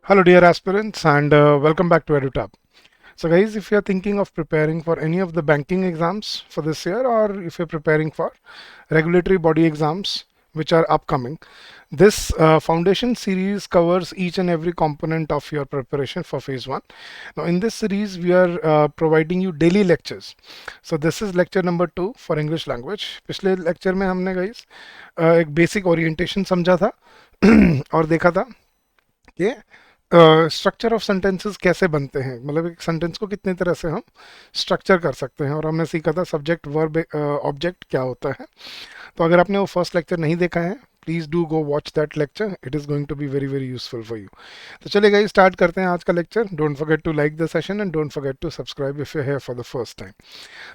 Hello, dear aspirants, and welcome back to EduTab. So, guys, if you are thinking of preparing for any of the banking exams for this year, or if you're preparing for regulatory body exams which are upcoming, this foundation series covers each and every component of your preparation for phase one. Now, in this series, we are providing you daily lectures. So, this is lecture number 2 for English language. पिछले lecture में हमने guys एक basic orientation समझा था और देखा था कि स्ट्रक्चर ऑफ सेंटेंसेस कैसे बनते हैं, मतलब एक सेंटेंस को कितनी तरह से हम स्ट्रक्चर कर सकते हैं, और हमने सीखा था सब्जेक्ट वर्ब ऑब्जेक्ट क्या होता है। तो अगर आपने वो फर्स्ट लेक्चर नहीं देखा है, please do go watch that lecture, it is going to be very very useful for you. तो चलिए गाइस, स्टार्ट करते हैं आज का lecture. Don't forget to like the session and don't forget to subscribe if you here for the first time.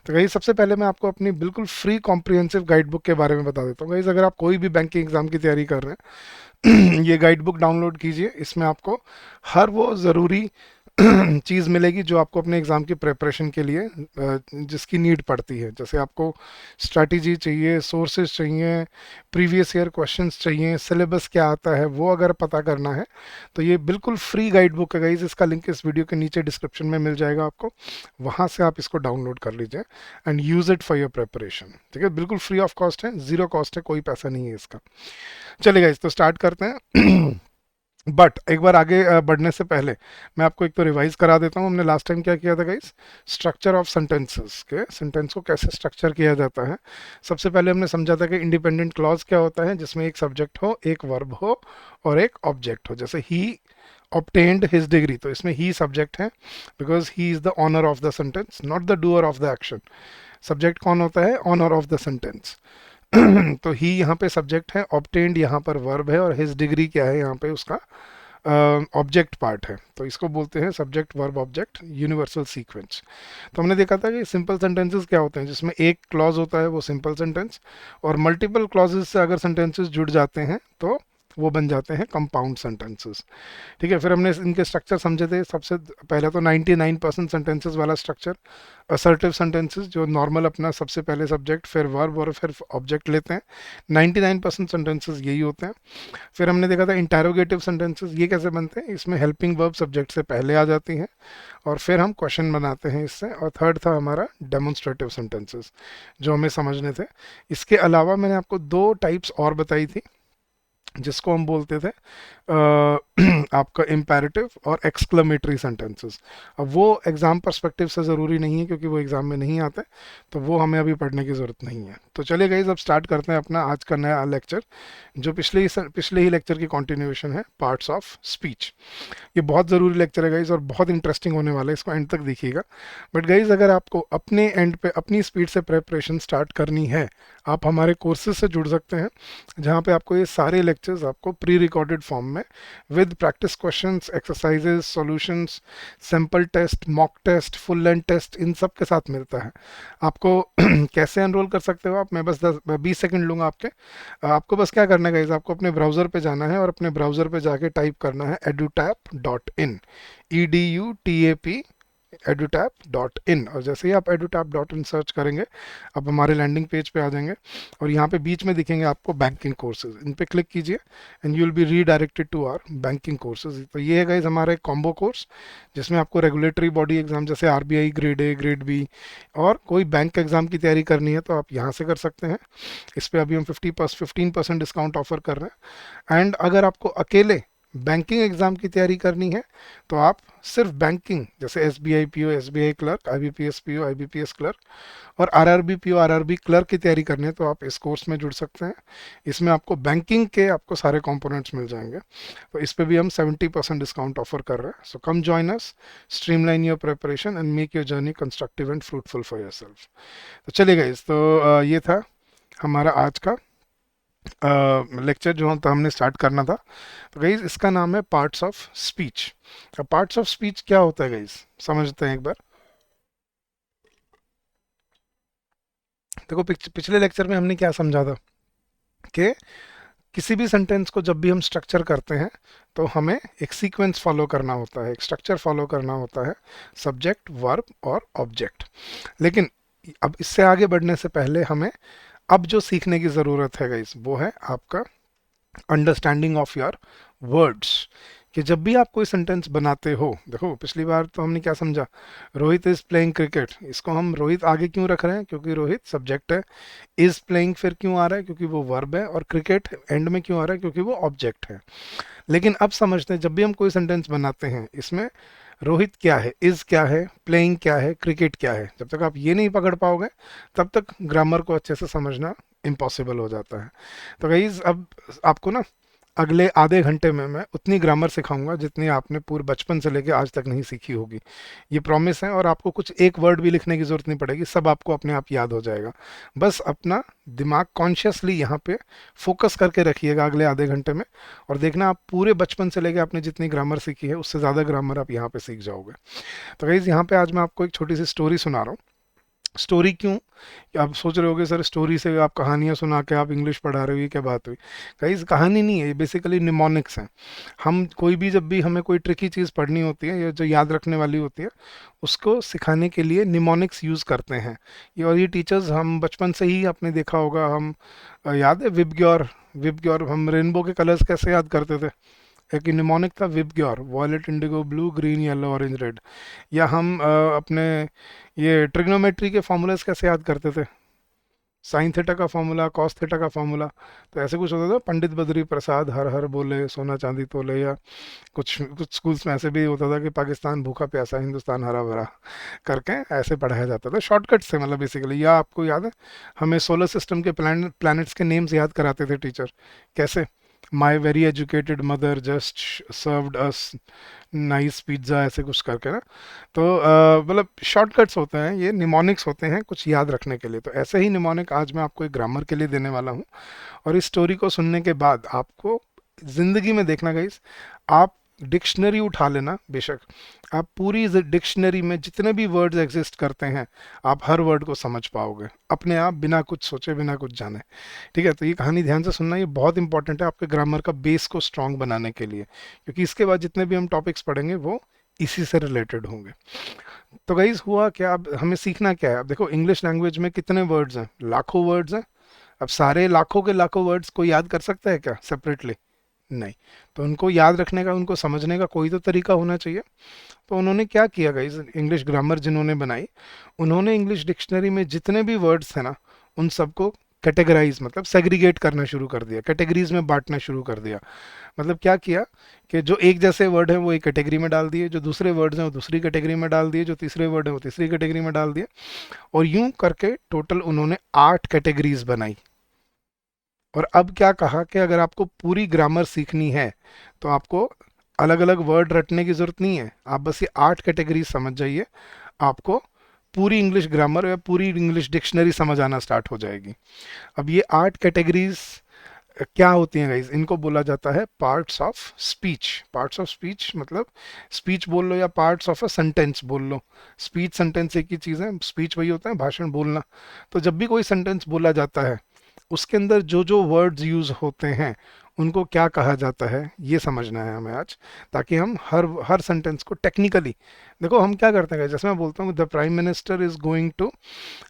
तो guys, सबसे पहले मैं आपको अपनी बिल्कुल फ्री कॉम्प्रिहेंसिव गाइड बुक के बारे में बता देता हूँ। गाइस, अगर आप कोई भी बैंकिंग एग्जाम की तैयारी कर रहे हैं ये गाइड बुक डाउनलोड कीजिए। इसमें आपको हर वो ज़रूरी चीज़ मिलेगी जो आपको अपने एग्ज़ाम की प्रिपरेशन के लिए जिसकी नीड पड़ती है। जैसे आपको स्ट्रैटेजी चाहिए, सोर्सेज चाहिए, प्रीवियस ईयर क्वेश्चंस चाहिए, सिलेबस क्या आता है वो अगर पता करना है तो ये बिल्कुल फ्री गाइड बुक है गाइस। इसका लिंक इस वीडियो के नीचे डिस्क्रिप्शन में मिल जाएगा आपको, वहाँ से आप इसको डाउनलोड कर लीजिए and use it for your preparation. ठीक है, बिल्कुल फ्री ऑफ कॉस्ट है, ज़ीरो कॉस्ट है, कोई पैसा नहीं है इसका। चलिए गाइस, तो स्टार्ट करते हैं। बट एक बार आगे बढ़ने से पहले मैं आपको एक तो रिवाइज करा देता हूँ। हमने लास्ट टाइम क्या किया था गाइस, स्ट्रक्चर ऑफ सेंटेंसेस के, सेंटेंस को कैसे स्ट्रक्चर किया जाता है। सबसे पहले हमने समझा था कि इंडिपेंडेंट क्लॉज क्या होता है, जिसमें एक सब्जेक्ट हो, एक वर्ब हो और एक ऑब्जेक्ट हो। जैसे ही obtained his degree, तो इसमें ही सब्जेक्ट है because he is the owner of the sentence, not the doer of the action. Subject कौन होता है, ऑनर ऑफ द सेंटेंस। तो ही यहाँ पे सब्जेक्ट है, ऑब्टेन्ड यहाँ पर वर्ब है और हिज डिग्री क्या है, यहाँ पे उसका ऑब्जेक्ट पार्ट है। तो इसको बोलते हैं subject verb object universal sequence. तो हमने देखा था कि सिंपल सेंटेंसेस क्या होते हैं, जिसमें एक क्लॉज होता है वो सिंपल सेंटेंस, और मल्टीपल क्लॉजेस से अगर सेंटेंसेस जुड़ जाते हैं तो वो बन जाते हैं कंपाउंड सेंटेंसेस। ठीक है, फिर हमने इनके स्ट्रक्चर समझे थे। सबसे पहले तो 99% सेंटेंसेस वाला स्ट्रक्चर, असर्टिव सेंटेंसेस जो नॉर्मल अपना सबसे पहले सब्जेक्ट फिर वर्ब और फिर ऑब्जेक्ट लेते हैं, 99% सेंटेंसेस यही होते हैं। फिर हमने देखा था इंटेरोगेटिव सेंटेंसेस, ये कैसे बनते हैं, इसमें हेल्पिंग वर्ब सब्जेक्ट से पहले आ जाती हैं और फिर हम क्वेश्चन बनाते हैं इससे। और थर्ड था हमारा डेमोन्स्ट्रेटिव सेंटेंसेस जो हमें समझने थे। इसके अलावा मैंने आपको दो टाइप्स और बताई थी जिसको हम बोलते थे आपका इम्पेरेटिव और एक्सक्लेमेटरी सेंटेंसेस। अब वो एग्ज़ाम पर्सपेक्टिव से ज़रूरी नहीं है क्योंकि वो एग्ज़ाम में नहीं आते, तो वो हमें अभी पढ़ने की ज़रूरत नहीं है। तो चलिए गाइस, अब स्टार्ट करते हैं अपना आज का नया लेक्चर, जो पिछले ही लेक्चर की कंटिन्यूएशन है, पार्ट्स ऑफ स्पीच। ये बहुत ज़रूरी लेक्चर है गाइज और बहुत इंटरेस्टिंग होने वाला है, इसको एंड तक देखिएगा। बट गाइज, अगर आपको अपने एंड पे अपनी स्पीड से प्रिपरेशन स्टार्ट करनी है, आप हमारे कोर्सेज से जुड़ सकते हैं, जहाँ पे आपको ये सारे लेक्चर्स आपको प्री रिकॉर्डेड फॉर्म में with practice questions, exercises, solutions, sample test, mock test, full length test, इन सब के साथ मिलता है। आपको कैसे एनरोल कर सकते हो आप, मैं बस 10-20 सेकंड लूँगा आपके। आपको बस क्या करना है गाइज, आपको अपने ब्राउज़र पे जाना है और अपने ब्राउज़र पे जाके टाइप करना है edutap.in, EDUTAP, edutap.in। और जैसे ही आप edutap.in सर्च करेंगे, आप हमारे लैंडिंग पेज पे आ जाएंगे और यहाँ पे बीच में दिखेंगे आपको बैंकिंग कोर्सेज, इन पे क्लिक कीजिए and you will be redirected to our banking courses. तो ये है गाइज हमारा एक कॉम्बो कोर्स, जिसमें आपको रेगुलेटरी बॉडी एग्जाम जैसे RBI grade A, grade B और कोई बैंक एग्जाम की तैयारी करनी है तो आप यहाँ से कर सकते हैं। इस पर अभी हम 15% डिस्काउंट ऑफर कर रहे हैं। एंड अगर आपको अकेले बैंकिंग एग्जाम की तैयारी करनी है तो आप सिर्फ बैंकिंग जैसे SBI PO, SBI clerk, IBPS PO, IBPS clerk और आरआरबी पीओ, आरआरबी क्लर्क की तैयारी करनी है तो आप इस कोर्स में जुड़ सकते हैं। इसमें आपको बैंकिंग के आपको सारे कंपोनेंट्स मिल जाएंगे। तो इस पे भी हम 70% डिस्काउंट ऑफर कर रहे हैं। So come join us, streamline your preparation and make your journey constructive and fruitful for yourself. तो चलिए गाइस, तो ये था हमारा आज का लेक्चर जो हमने स्टार्ट करना था। तो गाइज, इसका नाम है पार्ट्स ऑफ स्पीच। अब पार्ट्स ऑफ स्पीच क्या होता है गाइज, समझते हैं एक बार। देखो, पिछले लेक्चर में हमने क्या समझा था कि किसी भी सेंटेंस को जब भी हम स्ट्रक्चर करते हैं तो हमें एक सीक्वेंस फॉलो करना होता है, एक स्ट्रक्चर फॉलो करना होता है, सब्जेक्ट, वर्ब और ऑब्जेक्ट। लेकिन अब इससे आगे बढ़ने से पहले हमें अब जो सीखने की ज़रूरत है गाइज, वो है आपका अंडरस्टैंडिंग ऑफ योर वर्ड्स। कि जब भी आप कोई सेंटेंस बनाते हो, देखो पिछली बार तो हमने क्या समझा, रोहित इज प्लेइंग क्रिकेट, इसको हम रोहित आगे क्यों रख रहे हैं, क्योंकि रोहित सब्जेक्ट है, इज प्लेइंग फिर क्यों आ रहा है, क्योंकि वो वर्ब है, और क्रिकेट एंड में क्यों आ रहा है, क्योंकि वो ऑब्जेक्ट है। लेकिन अब समझते हैं, जब भी हम कोई सेंटेंस बनाते हैं, इसमें रोहित क्या है, इज क्या है, प्लेइंग क्या है, क्रिकेट क्या है, जब तक आप ये नहीं पकड़ पाओगे तब तक ग्रामर को अच्छे से समझना इम्पॉसिबल हो जाता है। तो गाइस अब आपको ना अगले आधे घंटे में मैं उतनी ग्रामर सिखाऊंगा जितनी आपने पूरे बचपन से लेके आज तक नहीं सीखी होगी, ये प्रॉमिस है। और आपको कुछ एक वर्ड भी लिखने की ज़रूरत नहीं पड़ेगी, सब आपको अपने आप याद हो जाएगा। बस अपना दिमाग कॉन्शियसली यहाँ पे फोकस करके रखिएगा अगले आधे घंटे में, और देखना आप पूरे बचपन से लेके आपने जितनी ग्रामर सीखी है उससे ज़्यादा ग्रामर आप यहाँ पे सीख जाओगे। तो गाइज़ यहाँ पे आज मैं आपको एक छोटी सी स्टोरी सुना रहा हूँ। स्टोरी क्यों, आप सोच रहे होगे सर स्टोरी से आप कहानियाँ सुना के आप इंग्लिश पढ़ा रहे हो, ये क्या बात हुई। कहीं कहानी नहीं है, ये बेसिकली निमोनिक्स हैं। हम कोई भी, जब भी हमें कोई ट्रिकी चीज़ पढ़नी होती है या जो याद रखने वाली होती है, उसको सिखाने के लिए निमोनिक्स यूज़ करते हैं ये। और ये टीचर्स हम बचपन से ही आपने देखा होगा, हम याद है विबग्योर, विबग्योर हम रेनबो के कलर्स कैसे याद करते थे, एक निमोनिक था VIBGYOR, violet, indigo, blue, green, yellow, orange, red. या हम अपने ये ट्रिग्नोमेट्री के फॉर्मूलाज कैसे याद करते थे, साइन थीटा का फॉर्मूला, कॉस थीटा का फॉर्मूला। तो ऐसे कुछ होता था, पंडित बद्री प्रसाद हर हर बोले, सोना चांदी तोले, या कुछ कुछ स्कूल्स में ऐसे भी होता था कि पाकिस्तान भूखा प्यासा, हिंदुस्तान हरा भरा करके ऐसे पढ़ाया जाता था, शॉर्टकट से, मतलब बेसिकली। या आपको याद है हमें सोलर सिस्टम के प्लैनेट्स के नेम्स याद कराते थे टीचर, कैसे, my very educated mother just served us nice pizza, ऐसे कुछ करके ना। तो मतलब शॉर्टकट्स होते हैं, ये निमोनिक्स होते हैं कुछ याद रखने के लिए। तो ऐसे ही निमोनिक आज मैं आपको एक ग्रामर के लिए देने वाला हूँ। और इस स्टोरी को सुनने के बाद आपको ज़िंदगी में देखना गाइस, आप डिक्शनरी उठा लेना, बेशक आप पूरी डिक्शनरी में जितने भी वर्ड्स एग्जिस्ट करते हैं, आप हर वर्ड को समझ पाओगे अपने आप, बिना कुछ सोचे, बिना कुछ जाने। ठीक है, तो ये कहानी ध्यान से सुनना, ये बहुत इंपॉर्टेंट है आपके ग्रामर का बेस को स्ट्रांग बनाने के लिए, क्योंकि इसके बाद जितने भी हम टॉपिक्स पढ़ेंगे वो इसी से रिलेटेड होंगे। तो गाइज हुआ क्या, अब हमें सीखना क्या है। अब देखो इंग्लिश लैंग्वेज में कितने वर्ड्स हैं, लाखों वर्ड्स हैं। अब सारे लाखों के लाखों वर्ड्स को याद कर सकता है क्या सेपरेटली, नहीं। तो उनको याद रखने का, उनको समझने का कोई तो तरीका होना चाहिए। तो उन्होंने क्या किया गाइज, इंग्लिश ग्रामर जिन्होंने बनाई, उन्होंने इंग्लिश डिक्शनरी में जितने भी वर्ड्स थे ना, उन सबको कैटेगराइज, मतलब सेग्रीगेट करना शुरू कर दिया, कैटेगरीज में बांटना शुरू कर दिया। मतलब क्या किया कि जो एक जैसे वर्ड हैं वो एक कैटेगरी में डाल दिए, जो दूसरे वर्ड्स हैं वो दूसरी कैटेगरी में डाल दिए, जो तीसरे वर्ड हैं वो तीसरी कैटेगरी में डाल दिए। और यूं करके टोटल उन्होंने 8 कैटेगरीज बनाई। और अब क्या कहा कि अगर आपको पूरी ग्रामर सीखनी है तो आपको अलग अलग वर्ड रटने की ज़रूरत नहीं है, आप बस ये 8 कैटेगरी समझ जाइए, आपको पूरी इंग्लिश ग्रामर या पूरी इंग्लिश डिक्शनरी समझ आना स्टार्ट हो जाएगी। अब ये 8 कैटेगरीज क्या होती हैं गाइज, इनको बोला जाता है parts of speech. Parts of speech मतलब स्पीच बोल लो या पार्ट्स ऑफ अ सेंटेंस बोल लो। स्पीच सेंटेंस एक ही चीज़ है, स्पीच वही होता है भाषण बोलना। तो जब भी कोई सेंटेंस बोला जाता है, उसके अंदर जो जो वर्ड्स यूज होते हैं उनको क्या कहा जाता है, ये समझना है हमें आज, ताकि हम हर हर सेंटेंस को टेक्निकली, देखो हम क्या करते हैं, जैसे मैं बोलता हूँ the prime minister is going to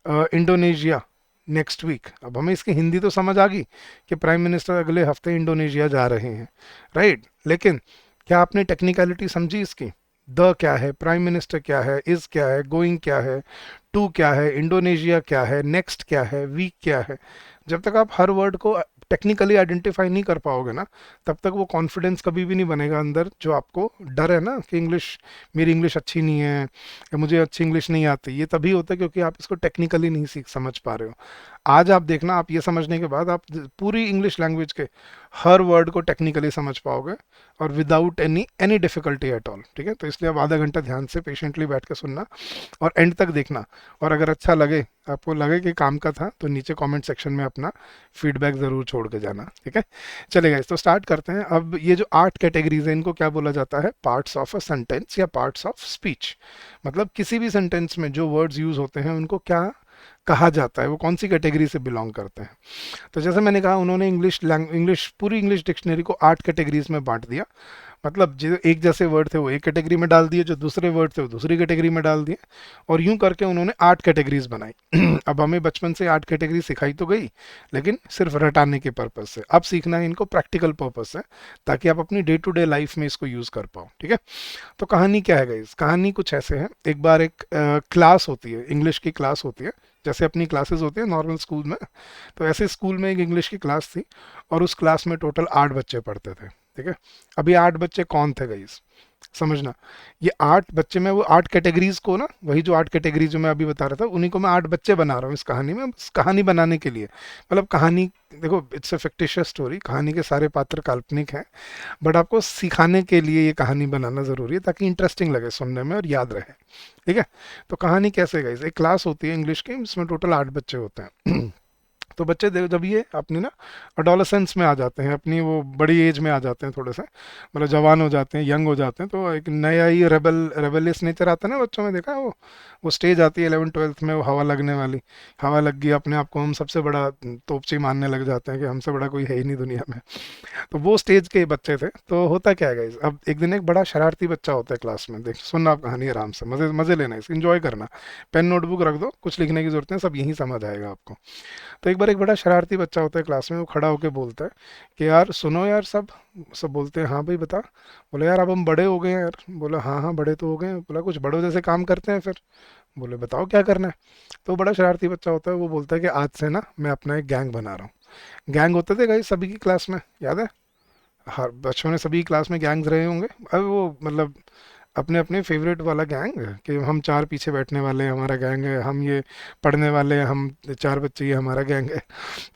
Indonesia next week. अब हमें इसकी हिंदी तो समझ आ गई कि प्राइम मिनिस्टर अगले हफ्ते इंडोनेशिया जा रहे हैं, राइट। लेकिन क्या आपने टेक्निकलिटी समझी इसकी, द क्या है, प्राइम मिनिस्टर क्या है, इज क्या है, गोइंग क्या है, टू क्या है, इंडोनेशिया क्या है, नेक्स्ट क्या है, वीक क्या है। जब तक आप हर वर्ड को टेक्निकली आइडेंटिफाई नहीं कर पाओगे ना, तब तक वो कॉन्फिडेंस कभी भी नहीं बनेगा अंदर, जो आपको डर है ना कि इंग्लिश, मेरी इंग्लिश अच्छी नहीं है या मुझे अच्छी इंग्लिश नहीं आती। ये तभी होता है क्योंकि आप इसको टेक्निकली नहीं सीख समझ पा रहे हो। आज आप देखना, आप ये समझने के बाद आप पूरी इंग्लिश लैंग्वेज के हर वर्ड को टेक्निकली समझ पाओगे, और without any any difficulty at all. ठीक है, तो इसलिए अब आधा घंटा ध्यान से पेशेंटली बैठ के सुनना और एंड तक देखना। और अगर अच्छा लगे, आपको लगे कि काम का था, तो नीचे कमेंट सेक्शन में अपना फीडबैक ज़रूर छोड़ के जाना। ठीक है, चलेगा, इस तो स्टार्ट करते हैं। अब ये जो 8 कैटेगरीज हैं, इनको क्या बोला जाता है, पार्ट्स ऑफ अ सेंटेंस या पार्ट्स ऑफ स्पीच। मतलब किसी भी सेंटेंस में जो वर्ड्स यूज होते हैं उनको क्या कहा जाता है, वो कौन सी कैटेगरी से बिलोंग करते हैं। तो जैसे मैंने कहा, उन्होंने इंग्लिश पूरी इंग्लिश डिक्शनरी को 8 कैटेगरीज में बांट दिया। मतलब जो एक जैसे वर्ड थे वो एक कैटेगरी में डाल दिए, जो दूसरे वर्ड थे वो दूसरी कैटेगरी में डाल दिए, और यूं करके उन्होंने 8 कैटेगरीज बनाई। अब हमें बचपन से 8 कैटेगरी सिखाई तो गई, लेकिन सिर्फ रटाने के पर्पज से। अब सीखना है इनको प्रैक्टिकल पर्पज से, ताकि आप अपनी डे टू डे लाइफ में इसको यूज कर पाओ। ठीक है, तो कहानी क्या है गाइस? कहानी कुछ ऐसे है, एक बार एक क्लास होती है, इंग्लिश की क्लास होती है, जैसे अपनी क्लासेस होती है नॉर्मल स्कूल में। तो ऐसे स्कूल में एक इंग्लिश की क्लास थी, और उस क्लास में टोटल 8 बच्चे पढ़ते थे। ठीक है, अभी 8 बच्चे कौन थे गाइस? समझना, ये 8 बच्चे में वो 8 कैटेगरीज को ना, वही जो 8 कैटेगरीज जो मैं अभी बता रहा था, उन्हीं को मैं 8 बच्चे बना रहा हूँ इस कहानी में, इस कहानी बनाने के लिए। मतलब कहानी देखो, इट्स अ फिक्टिशियस स्टोरी, कहानी के सारे पात्र काल्पनिक हैं, बट आपको सिखाने के लिए ये कहानी बनाना जरूरी है, ताकि इंटरेस्टिंग लगे सुनने में और याद रहे। ठीक है, तो कहानी कैसे गाइस? एक क्लास होती है इंग्लिश की, इसमें टोटल 8 बच्चे होते हैं। तो बच्चे देखो, जब ये अपनी ना अडोलेसेंस में आ जाते हैं, अपनी वो बड़ी एज में आ जाते हैं, थोड़े से मतलब जवान हो जाते हैं, यंग हो जाते हैं, तो एक नया ही रेबलियस नेचर आता है ना बच्चों में, देखा है वो स्टेज आती है 11th 12th में, वो हवा लगने वाली, हवा लग गई, अपने आप को हम सबसे बड़ा तोपची मानने लग जाते हैं कि हमसे बड़ा कोई है ही नहीं दुनिया में। तो वो स्टेज के बच्चे थे। तो होता क्या है गाइस, अब एक दिन एक बड़ा शरारती बच्चा होता है क्लास में, देख सुनना आप कहानी आराम से, मजे मजे लेना, इसको एंजॉय करना, पेन नोटबुक रख दो, कुछ लिखने की जरूरत नहीं, सब यही समझ आएगा आपको। तो एक बार एक बड़ा शरारती बच्चा होता है क्लास में, वो खड़ा होकर बोलता है कि यार सुनो यार, सब सब बोलते हैं हाँ भाई बता। बोले यार अब हम बड़े हो गए हैं यार। बोला हाँ हाँ बड़े तो हो गए हैं। बोला कुछ बड़ों जैसे काम करते हैं फिर। बोले बताओ क्या करना है। तो बड़ा शरारती बच्चा होता है, वो बोलता है कि आज से ना मैं अपना एक गैंग बना रहा हूँ। गैंग होते थे गाइस सभी की क्लास में, याद है? हर बच्चों ने सभी क्लास में गैंग्स रहे होंगे। अब वो मतलब अपने अपने फेवरेट वाला गैंग है, कि हम 4 पीछे बैठने वाले हैं हमारा गैंग है, हम ये पढ़ने वाले हैं, हम 4 बच्चे ये हमारा गैंग है।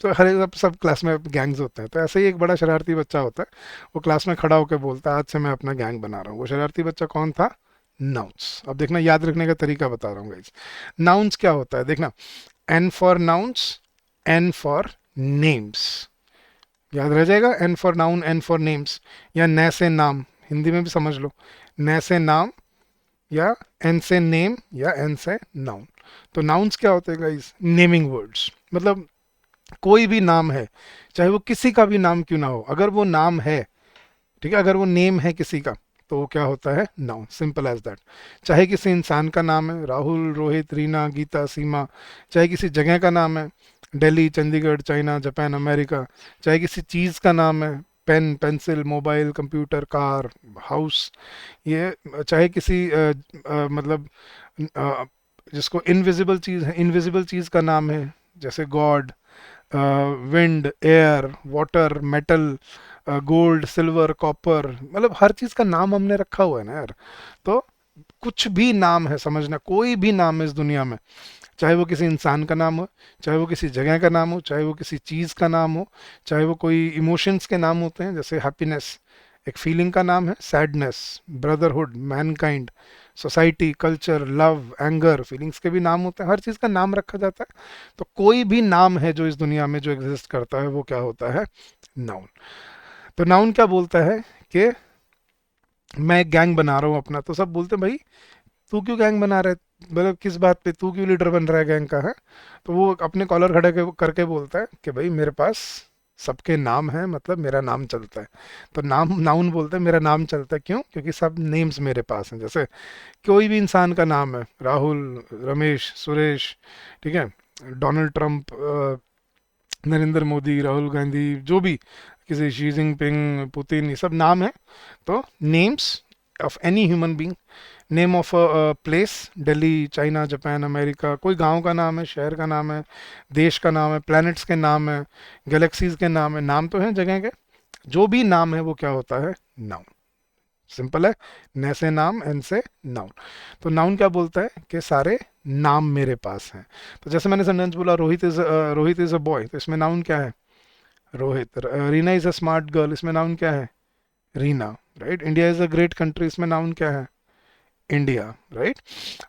तो हर एक सब क्लास में गैंग्स होते हैं। तो ऐसे ही एक बड़ा शरारती बच्चा होता है, वो क्लास में खड़ा होकर बोलता है आज से मैं अपना गैंग बना रहा हूँ। वो शरारती बच्चा कौन था? नाउन्स। अब देखना, याद रखने का तरीका बता रहा हूँ गाइस। नाउन्स क्या होता है देखना, N for nouns, N for names, याद रह जाएगा, N for noun, N for names, या न से नाम, हिंदी में भी समझ लो, न से नाम, या एन से नेम, या एन से नाउन। तो नाउन्स क्या होते हैं गाइस? Naming words. मतलब कोई भी नाम है, चाहे वो किसी का भी नाम क्यों ना हो, अगर वो नाम है, ठीक है, अगर वो नेम है किसी का, तो वो क्या होता है? नाउन। Simple as that. चाहे किसी इंसान का नाम है, राहुल, रोहित, रीना, गीता, सीमा, चाहे किसी जगह का नाम है, Delhi, Chandigarh, China, Japan, America, चाहे किसी चीज़ का नाम है, pen, pencil, mobile, computer, car, house, ये चाहे किसी मतलब अ, जिसको इनविजिबल चीज़ है, इनविजिबल चीज़ का नाम है, जैसे God, wind, air, water, metal, gold, silver, copper, मतलब हर चीज़ का नाम हमने रखा हुआ है ना यार। तो कुछ भी नाम है, समझना, कोई भी नाम है इस दुनिया में, चाहे वो किसी इंसान का नाम हो, चाहे वो किसी जगह का नाम हो, चाहे वो किसी चीज़ का नाम हो, चाहे वो कोई इमोशंस के नाम होते हैं, जैसे हैप्पीनेस एक फीलिंग का नाम है, sadness, brotherhood, Mankind, society, culture, love, anger, feelings के भी नाम होते हैं, हर चीज़ का नाम रखा जाता है। तो कोई भी नाम है जो इस दुनिया में जो एग्जिस्ट करता है, वो क्या होता है? नाउन। तो नाउन क्या बोलता है कि मैं एक गैंग बना रहा हूँ अपना। तो सब बोलते हैं भाई तू क्यों गैंग बना रहा है, मतलब किस बात पे, तू क्यों लीडर बन रहा है गैंग का है? तो वो अपने कॉलर खड़े करके बोलता है कि भाई मेरे पास सबके नाम है, मतलब मेरा नाम चलता है। तो नाम, नाउन बोलता है मेरा नाम चलता है, क्यों? क्योंकि सब नेम्स मेरे पास हैं। जैसे कोई भी इंसान का नाम है, राहुल, रमेश, सुरेश, ठीक है, डोनाल्ड ट्रंप, नरेंद्र मोदी, राहुल गांधी, जो भी, किसी शी जिनपिंग, पुतिन, ये सब नाम है। तो names of any human being, name of a place, Delhi, China, Japan, America, कोई गांव का नाम है, शहर का नाम है, देश का नाम है, प्लैनेट्स के नाम है, गैलेक्सीज के नाम है, नाम तो हैं जगह के, जो भी नाम है वो क्या होता है? नाउन। सिंपल है, न से नाम, एन से नाउन। तो नाउन क्या बोलता है कि सारे नाम मेरे पास हैं। तो जैसे मैंने सेंटेंस बोला, रोहित इज अ बॉय, तो इसमें नाउन क्या है? Rohit. Reena is a smart girl, इसमें नाउन क्या है? Reena. Right. India is a great country, इसमें नाउन क्या है? इंडिया। राइट।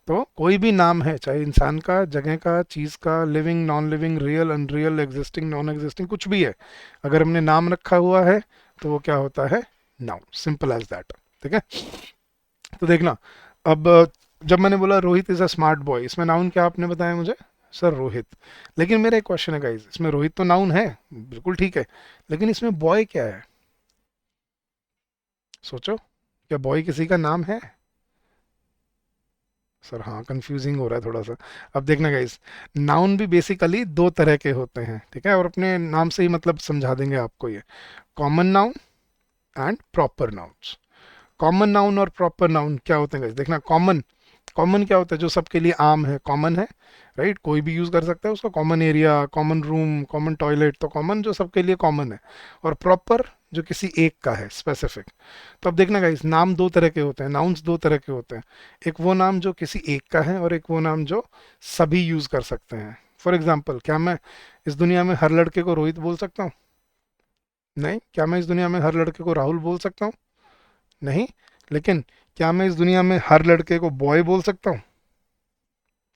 तो कोई भी नाम है, चाहे इंसान का, जगह का, चीज का, living, non living, real, unreal, existing, non existing, कुछ भी है, अगर हमने नाम रखा हुआ है तो वो क्या होता है? नाउन। Simple as that. ठीक है, तो देखना, अब जब मैंने बोला Rohit is a smart boy, इसमें नाउन क्या आपने बताया मुझे? सर रोहित। लेकिन मेरा एक क्वेश्चन है गाइस, इसमें रोहित तो नाउन है, बिल्कुल ठीक है, लेकिन इसमें बॉय क्या है? सोचो, क्या बॉय किसी का नाम है? सर हाँ, कंफ्यूजिंग हो रहा है थोड़ा सा। अब देखना गाइस, नाउन भी बेसिकली दो तरह के होते हैं, ठीक है, और अपने नाम से ही मतलब समझा देंगे आपको ये। Common noun and proper nouns. Common noun और प्रॉपर नाउन क्या होते हैं गाइस? देखना, कॉमन, कॉमन क्या होता है? जो सबके लिए आम है, कॉमन है, राइट, कोई भी यूज कर सकता है उसको। Common area, common room, common toilet, तो कॉमन जो सबके लिए कॉमन है। और प्रॉपर जो किसी एक का है, स्पेसिफिक। तो अब देखना गाइस, नाम दो तरह के होते हैं, नाउन्स दो तरह के होते हैं। एक वो नाम जो किसी एक का है, और एक वो नाम जो सभी यूज कर सकते हैं। फॉर एग्जाम्पल, क्या मैं इस दुनिया में हर लड़के को रोहित बोल सकता हूँ? नहीं। क्या मैं इस दुनिया में हर लड़के को राहुल बोल सकता हूँ? नहीं। लेकिन क्या मैं इस दुनिया में हर लड़के को बॉय बोल सकता हूँ?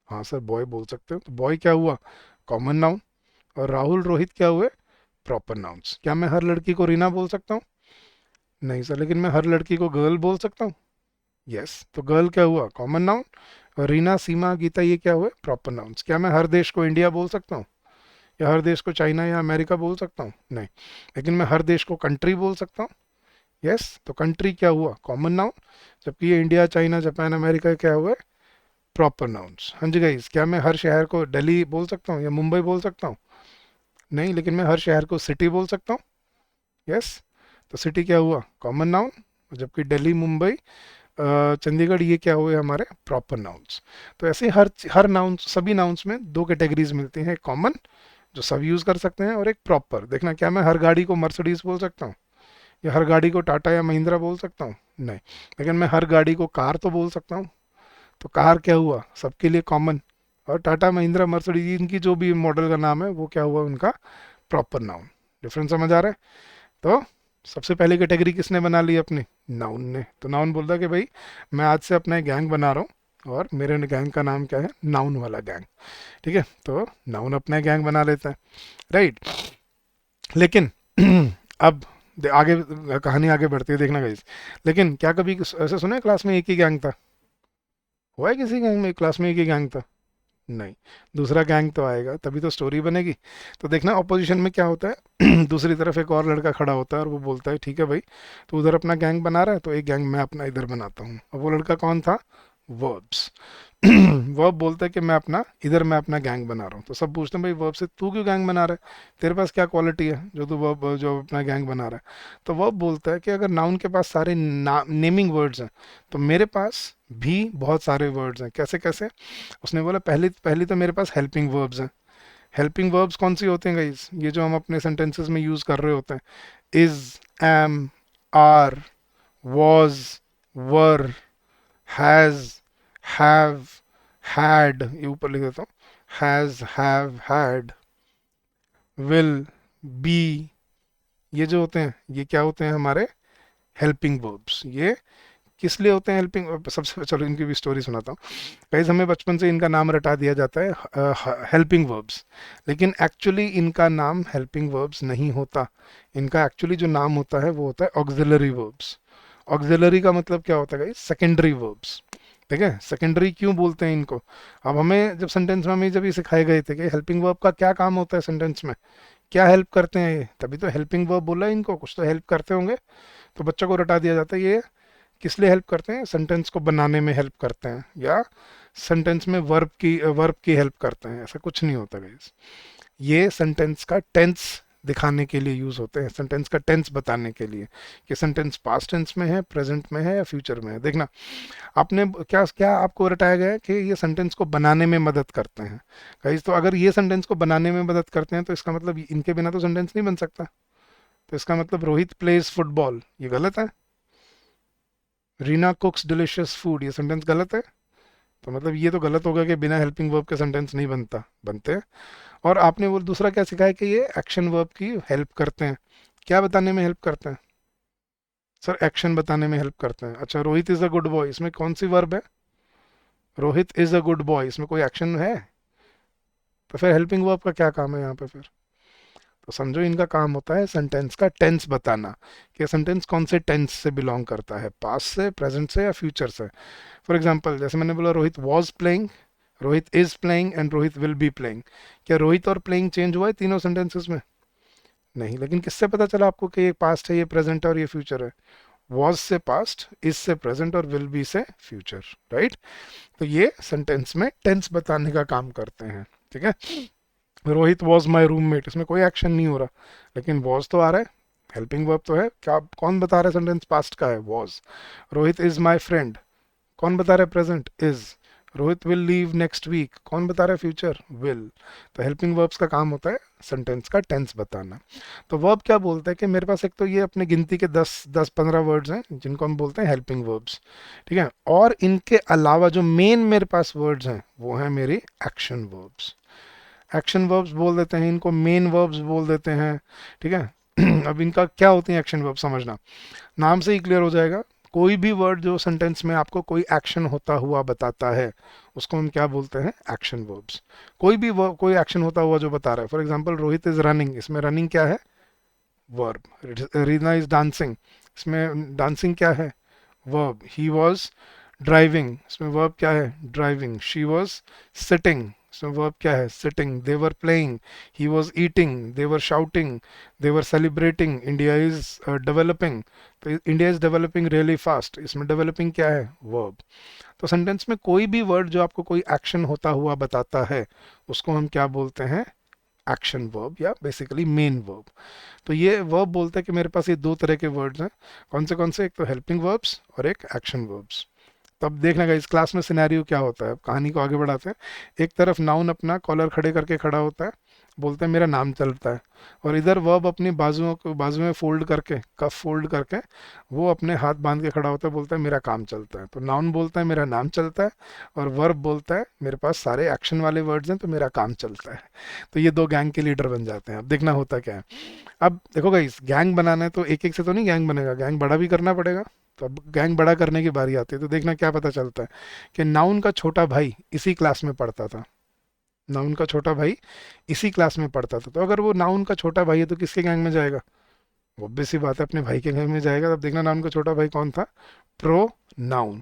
हाँ सर, बॉय बोल सकते हो। तो बॉय क्या हुआ? Common noun. और राहुल, रोहित क्या हुए? Proper nouns. क्या मैं हर लड़की को रीना बोल सकता हूँ? नहीं सर। लेकिन मैं हर लड़की को गर्ल बोल सकता हूँ? यस। तो गर्ल क्या हुआ? Common noun. और रीना, सीमा, गीता, ये क्या हुए? Proper nouns. क्या मैं हर देश को इंडिया बोल सकता हूँ? या हर देश को चाइना या अमेरिका बोल सकता हूँ? नहीं। लेकिन मैं हर देश को कंट्री बोल सकता हूँ? यस। तो कंट्री क्या हुआ? Common noun. जबकि ये इंडिया, चाइना, जापान, अमेरिका क्या हुए? Proper nouns. हाँ जी गाइस, क्या मैं हर शहर को दिल्ली बोल सकता हूँ या मुंबई बोल सकता हूँ? नहीं। लेकिन मैं हर शहर को सिटी बोल सकता हूँ? यस। तो सिटी क्या हुआ? Common noun. जबकि दिल्ली, मुंबई, चंडीगढ़, ये क्या हुए हमारे? Proper nouns. तो ऐसे हर नाउन, सभी नाउन्स में दो कैटेगरीज मिलती हैं, एक कॉमन जो सब यूज कर सकते हैं, और एक प्रॉपर। देखना, क्या मैं हर गाड़ी को मर्सिडीज बोल सकता हूँ? या हर गाड़ी को टाटा या महिंद्रा बोल सकता हूँ? नहीं। लेकिन मैं हर गाड़ी को कार तो बोल सकता हूँ। तो कार क्या हुआ? सबके लिए कॉमन। और टाटा, महिंद्रा, मर्सिडीज, इनकी जो भी मॉडल का नाम है वो क्या हुआ? उनका प्रॉपर नाउन। डिफरेंस समझ आ रहा है? तो सबसे पहली कैटेगरी किसने बना ली अपनी? नाउन ने। तो नाउन बोलता है कि भाई, मैं आज से अपना एक गैंग बना रहा हूँ, और मेरे गैंग का नाम क्या है? नाउन वाला गैंग। ठीक है, तो नाउन अपना गैंग बना लेता है, राइट। लेकिन अब आगे कहानी आगे बढ़ती है, देखना गाइस। लेकिन क्या कभी ऐसे सुना है क्लास में एक ही गैंग था? हुआ है किसी गैंग में क्लास में एक ही गैंग था? नहीं। दूसरा गैंग तो आएगा, तभी तो स्टोरी बनेगी। तो देखना, ऑपोजिशन में क्या होता है दूसरी तरफ एक और लड़का खड़ा होता है, और वो बोलता है ठीक है भाई, तो उधर अपना गैंग बना रहा है, तो एक गैंग मैं अपना इधर बनाता हूँ। और वो लड़का कौन था? वर्ब्स। वर्ब बोलता है कि मैं अपना गैंग बना रहा हूँ। तो सब पूछते हैं भाई, वर्ब से तू क्यों गैंग बना रहा है? तेरे पास क्या क्वालिटी है जो तू वर्ब जो अपना गैंग बना रहा है? तो वर्ब बोलता है कि अगर नाउन के पास सारे नेमिंग वर्ड्स हैं, तो मेरे पास भी बहुत सारे वर्ड्स हैं। कैसे कैसे? उसने बोला, पहली पहली तो मेरे पास हेल्पिंग वर्ब्स हैं। हेल्पिंग वर्ब्स कौन सी होते हैं गाइस? ये जो हम अपने सेंटेंसेस में यूज कर रहे होते हैं। Is, am, are, was, were, has, have, had, ये ऊपर लिख देता हूँ, has, have, had, will, be, ये जो होते हैं, ये क्या होते हैं? हमारे हेल्पिंग वर्ब्स। ये किस लिए होते हैं हेल्पिंग? सबसे चलो इनकी भी स्टोरी सुनाता हूँ। गाइस, हमें बचपन से इनका नाम रटा दिया जाता है हेल्पिंग वर्ब्स। लेकिन एक्चुअली इनका नाम हेल्पिंग वर्ब्स नहीं होता। इनका एक्चुअली जो नाम होता है वो होता है ऑक्सिलरी वर्ब्स। ऑक्सिलरी का मतलब क्या होता है गाइस? Secondary verbs. ठीक है, सेकेंडरी क्यों बोलते हैं इनको? अब हमें जब सेंटेंस में हमें जब ये सिखाए गए थे कि हेल्पिंग वर्ब का क्या काम होता है सेंटेंस में, क्या हेल्प करते हैं ये, तभी तो हेल्पिंग वर्ब बोला है इनको, कुछ तो हेल्प करते होंगे। तो बच्चों को रटा दिया जाता है ये किस लिए हेल्प करते हैं? सेंटेंस को बनाने में हेल्प करते हैं, या सेंटेंस में वर्ब की हेल्प करते हैं। ऐसा कुछ नहीं होता गाइस। ये सेंटेंस का टेंस दिखाने के लिए यूज होते हैं, सेंटेंस का टेंस बताने के लिए कि सेंटेंस पास्ट टेंस में है, प्रेजेंट में है, या फ्यूचर में है। देखना, आपने क्या क्या आपको रटाया गया है कि ये सेंटेंस को बनाने में मदद करते हैं। गाइस, तो अगर ये सेंटेंस को बनाने में मदद करते हैं, तो इसका मतलब इनके बिना तो सेंटेंस नहीं बन सकता। तो इसका मतलब रोहित प्लेज फुटबॉल, ये गलत है। रीना कुक्स डिलिशियस फूड, ये सेंटेंस गलत है। तो मतलब ये तो गलत हो गया कि बिना हेल्पिंग वर्ब के सेंटेंस नहीं बनते। और आपने वो दूसरा क्या सिखाया कि ये एक्शन वर्ब की हेल्प करते हैं। क्या बताने में हेल्प करते हैं? सर एक्शन बताने में हेल्प करते हैं। अच्छा, Rohit is a good boy, इसमें कौन सी वर्ब है? Rohit is a good boy, इसमें कोई एक्शन है? तो फिर हेल्पिंग वर्ब का क्या काम है यहाँ पे फिर? तो समझो, इनका काम होता है सेंटेंस का टेंस बताना, कि सेंटेंस कौन से टेंस से बिलोंग करता है, पास्ट से, प्रेजेंट से, या फ्यूचर से। फॉर एग्जाम्पल, जैसे मैंने बोला Rohit was playing, Rohit is playing, and Rohit will be playing. क्या रोहित और प्लेइंग चेंज हुआ है तीनों सेंटेंसेस में? नहीं। लेकिन किससे पता चला आपको कि ये पास्ट है, ये प्रेजेंट है, और ये फ्यूचर है? was से पास्ट, is से प्रेजेंट और will be से फ्यूचर, राइट। तो ये सेंटेंस में टेंस बताने का काम करते हैं, ठीक है। रोहित वॉज माई रूममेट, इसमें कोई एक्शन नहीं हो रहा, लेकिन वॉज तो आ रहा है, हेल्पिंग वर्ब तो है। क्या कौन बता रहा है सेंटेंस पास्ट का है? Was. Rohit is my friend, कौन बता रहा है? Present, is. Rohit will leave next week, कौन बता रहा है? Future, will. तो हेल्पिंग वर्ब्स का काम होता है सेंटेंस का टेंस बताना। तो वर्ब क्या बोलता है कि मेरे पास एक तो ये अपने गिनती के 10-15 वर्ड्स हैं जिनको हम बोलते हैं हेल्पिंग वर्ब्स, ठीक है। और इनके अलावा जो मेन मेरे पास वर्ड्स हैं वो हैं मेरे एक्शन वर्ब्स। एक्शन वर्ब्स बोल देते हैं इनको, मेन वर्ब्स बोल देते हैं, ठीक है। अब इनका क्या होते हैं एक्शन वर्ब, समझना, नाम से ही क्लियर हो जाएगा। कोई भी वर्ड जो सेंटेंस में आपको कोई एक्शन होता हुआ बताता है उसको हम क्या बोलते हैं? Action verbs. कोई भी कोई एक्शन होता हुआ जो बता रहा है, for example Rohit is running, इसमें रनिंग क्या है? वर्ब। रीना इज डांसिंग, इसमें डांसिंग क्या है? वर्ब। ही वॉज ड्राइविंग, इसमें वर्ब क्या है? ड्राइविंग। शी वॉज सिटिंग, इसमें वर्ब क्या है? Sitting. They were playing, he was eating, they were shouting, they were celebrating, India is developing, तो India is developing really fast, इसमें developing क्या है? वर्ब। तो सेंटेंस में कोई भी वर्ड जो आपको कोई एक्शन होता हुआ बताता है उसको हम क्या बोलते हैं? एक्शन वर्ब या बेसिकली मेन वर्ब। तो ये वर्ब बोलते हैं कि मेरे पास ये दो तरह के वर्ड्स हैं। कौन से? एक तो हेल्पिंग वर्ब्स और एक एक्शन वर्ब्स। तब देखने का इस क्लास में सिनेरियो क्या होता है, कहानी को आगे बढ़ाते हैं। एक तरफ नाउन अपना कॉलर खड़े करके खड़ा होता है, बोलते हैं मेरा नाम चलता है, और इधर वर्ब अपनी बाजुओं को बाजू में फोल्ड करके, कफ फोल्ड करके वो अपने हाथ बांध के खड़ा होता है, बोलता है मेरा काम चलता है। तो नाउन बोलता है मेरा नाम चलता है, और वर्ब बोलता है मेरे पास सारे एक्शन वाले वर्ड्स हैं तो मेरा काम चलता है। तो ये दो गैंग के लीडर बन जाते हैं। अब देखना होता क्या है। अब देखो गाइस, गैंग बनाना है तो एक एक से तो नहीं गैंग बनेगा, गैंग बड़ा भी करना पड़ेगा। तो अब गैंग बड़ा करने की बारी आती है, तो देखना क्या पता चलता है कि नाउन का छोटा भाई इसी क्लास में पढ़ता था। नाउन का छोटा भाई इसी क्लास में पढ़ता था, तो अगर वो नाउन का छोटा भाई है तो किसके गैंग में जाएगा? ऑब्वियस सी बात है, अपने भाई के गैंग में जाएगा। तब देखना नाउन का छोटा भाई कौन था? Pro noun.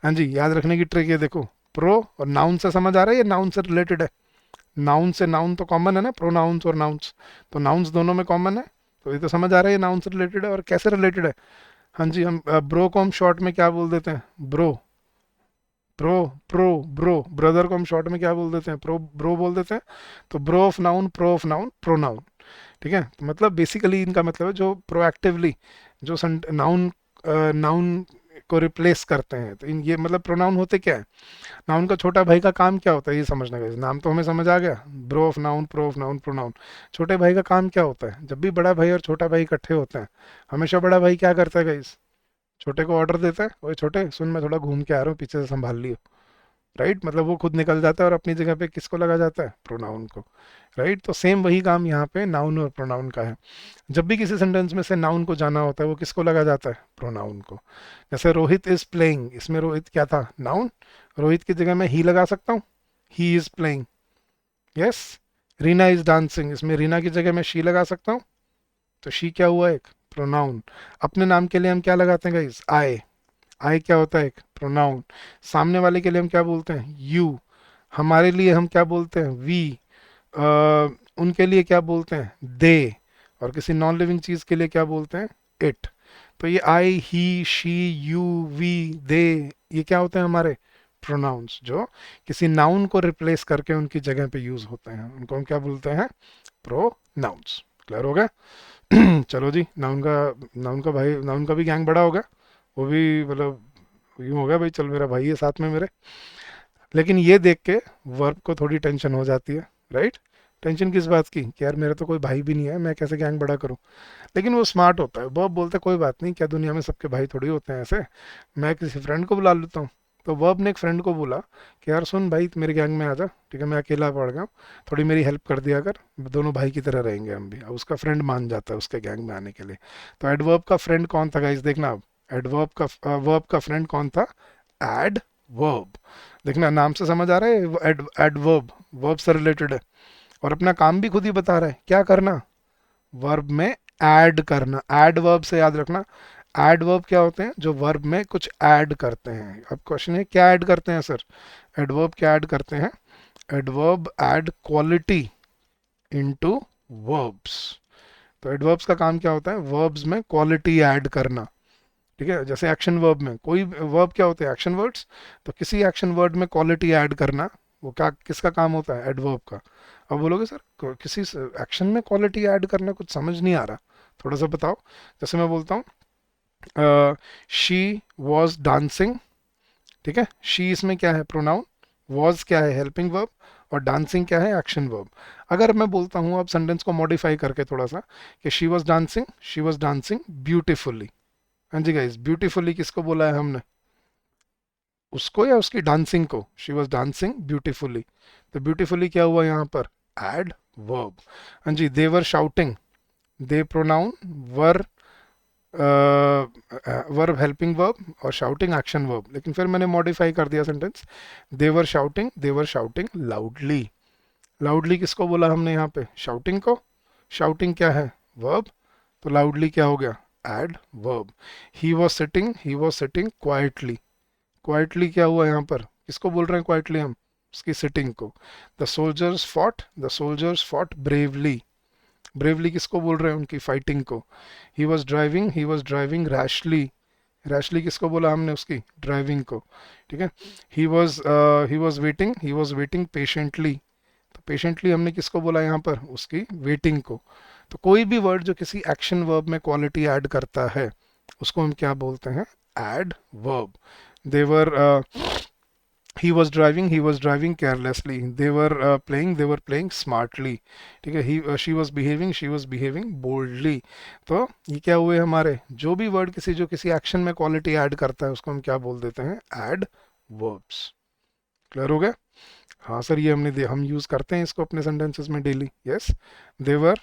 हाँ जी, याद रखने की ट्रिक है, देखो प्रो और नाउन से समझ आ रहा है, ये नाउन से रिलेटेड है। नाउन से नाउन तो कॉमन है ना, प्रोनाउंस और नाउन्स, तो नाउन्स दोनों में कॉमन है। तो ये तो समझ आ रहा है ये नाउन से रिलेटेड है। और कैसे रिलेटेड है? हाँ जी, हम ब्रो को हम शॉर्ट में क्या बोल देते हैं? Bro. Pro, pro, bro. Brother को हम शॉर्ट में क्या बोल देते हैं? प्रो, ब्रो बोल देते हैं। तो bro of noun, pro of noun, pronoun, ठीक है। तो मतलब बेसिकली इनका मतलब है जो प्रोएक्टिवली जो नाउन नाउन को रिप्लेस करते हैं। तो इन ये मतलब प्रोनाउन होते क्या है? नाउन का छोटा भाई का काम क्या होता है ये समझना गाइस। नाम तो हमें समझ आ गया, bro of noun, pro of noun, pronoun. छोटे भाई का काम क्या होता है? जब भी बड़ा भाई और छोटा भाई इकट्ठे होते हैं, हमेशा बड़ा भाई क्या करता है गाइस? छोटे को ऑर्डर देता है, ओए छोटे सुन, मैं थोड़ा घूम के आ रहा हूँ, पीछे से संभाल लियो, राइट। मतलब वो खुद निकल जाता है और अपनी जगह पे किसको लगा जाता है? प्रोनाउन को, राइट। तो सेम वही काम यहाँ पे नाउन और प्रोनाउन का है। जब भी किसी सेंटेंस में से नाउन को जाना होता है वो किसको लगा जाता है? प्रोनाउन को। जैसे रोहित इज प्लेइंग, इसमें रोहित क्या था? नाउन। रोहित की जगह मैं ही लगा सकता हूँ, he is playing, yes. Reena is dancing, इसमें रीना की जगह मैं शी लगा सकता हूँ, तो शी क्या हुआ? एक प्रोनाउन। अपने नाम के लिए हम क्या लगाते हैं गाइस? आई। आई क्या होता है? एक प्रोनाउन। सामने वाले के लिए हम क्या बोलते हैं? यू। हमारे लिए हम क्या बोलते हैं? वी। उनके लिए क्या बोलते हैं? दे। और किसी नॉन लिविंग चीज के लिए क्या बोलते हैं? इट। तो ये आई, ही, शी, यू, वी, दे, ये क्या होते हैं? हमारे प्रोनाउंस, जो किसी नाउन को रिप्लेस करके उनकी जगह पे यूज होते हैं, उनको हम क्या बोलते हैं? प्रोनाउंस। क्लियर हो गया? चलो जी, नाउन का भाई, नाउन का भी गैंग बड़ा हो गया, वो भी मतलब यूं हो गया भाई, चल मेरा भाई है साथ में मेरे। लेकिन ये देख के वर्ब को थोड़ी टेंशन हो जाती है, राइट। टेंशन किस बात की? कि यार मेरा तो कोई भाई भी नहीं है, मैं कैसे गैंग बड़ा करूं। लेकिन वो स्मार्ट होता है, वर्ब बोलता है कोई बात नहीं, क्या दुनिया में सबके भाई थोड़ी होते हैं ऐसे, मैं किसी फ्रेंड को बुला लेता हूँ। तो वर्ब ने एक फ्रेंड को बोला कि यार सुन भाई, तू मेरे गैंग में आ जा, ठीक है, मैं अकेला पड़ गया हूँ, थोड़ी मेरी हेल्प कर दिया कर, दोनों भाई की तरह रहेंगे हम भी। अब उसका फ्रेंड मान जाता है उसके गैंग में आने के लिए। तो एडवर्ब का फ्रेंड कौन था गाइस? देखना अब, वर्ब का फ्रेंड कौन था? एडवर्ब। देखना नाम से समझ आ रहा है, एडवर्ब वर्ब से रिलेटेड है, और अपना काम भी खुद ही बता रहा है, क्या करना? वर्ब में ऐड करना। एडवर्ब से याद रखना, एडवर्ब क्या होते हैं? जो वर्ब में कुछ ऐड करते हैं। अब क्वेश्चन है क्या ऐड करते हैं सर? एडवर्ब क्या ऐड करते हैं? Adverb add quality into verbs. तो एडवर्ब्स का काम क्या होता है? वर्ब्स में क्वालिटी ऐड करना, ठीक है, जैसे एक्शन वर्ब में कोई वर्ब क्या होते हैं, एक्शन वर्ड्स, तो किसी एक्शन वर्ड में क्वालिटी ऐड करना वो क्या किसका काम होता है, एडवर्ब का। अब बोलोगे सर किसी एक्शन में क्वालिटी ऐड करना कुछ समझ नहीं आ रहा, थोड़ा सा बताओ। जैसे मैं बोलता हूँ शी वॉज डांसिंग, ठीक है, शी इसमें क्या है, प्रोनाउन, वॉज क्या है, हेल्पिंग वर्ब, और डांसिंग क्या है, एक्शन वर्ब। अगर मैं बोलता हूँ अब सेंटेंस को मॉडिफाई करके थोड़ा सा कि शी वॉज डांसिंग ब्यूटिफुली। हाँ जी गाइस, ब्यूटीफुली किसको बोला है हमने, उसको या उसकी डांसिंग को, शी वॉज डांसिंग ब्यूटीफुली। तो ब्यूटीफुली क्या हुआ यहाँ पर, एड वर्ब। हाँ जी, they were shouting, they pronoun, were verb helping verb, और शाउटिंग एक्शन वर्ब। लेकिन फिर मैंने मॉडिफाई कर दिया sentence, they were shouting loudly. Loudly किसको बोला हमने यहाँ पे, शाउटिंग को, शाउटिंग क्या है, वर्ब, तो लाउडली क्या हो गया, adverb. He was sitting quietly, quietly क्या हुआ यहाँ पर, किसको बोल रहे हैं क्वाइटली हम, उसकी सिटिंग को। The soldiers fought bravely, bravely किसको बोल रहे हैं, उनकी फाइटिंग को। ही वॉज ड्राइविंग रैशली, रैशली किसको बोला हमने, उसकी ड्राइविंग को, ठीक है। ही वॉज वेटिंग पेशेंटली, तो पेशेंटली हमने किसको बोला यहाँ पर, उसकी वेटिंग को। तो कोई भी वर्ड जो किसी एक्शन वर्ब में क्वालिटी ऐड करता है उसको हम क्या बोलते हैं, adverb. They were he was driving carelessly, they were playing smartly, ठीक है। He she was behaving boldly. तो ये क्या हुए हमारे, जो भी वर्ड जो किसी एक्शन में क्वालिटी ऐड करता है उसको हम क्या बोल देते हैं, एड वर्ब्स। क्लियर हो गया। हाँ सर, ये हम यूज़ करते हैं इसको अपने सेंटेंसेस में daily. Yes, they were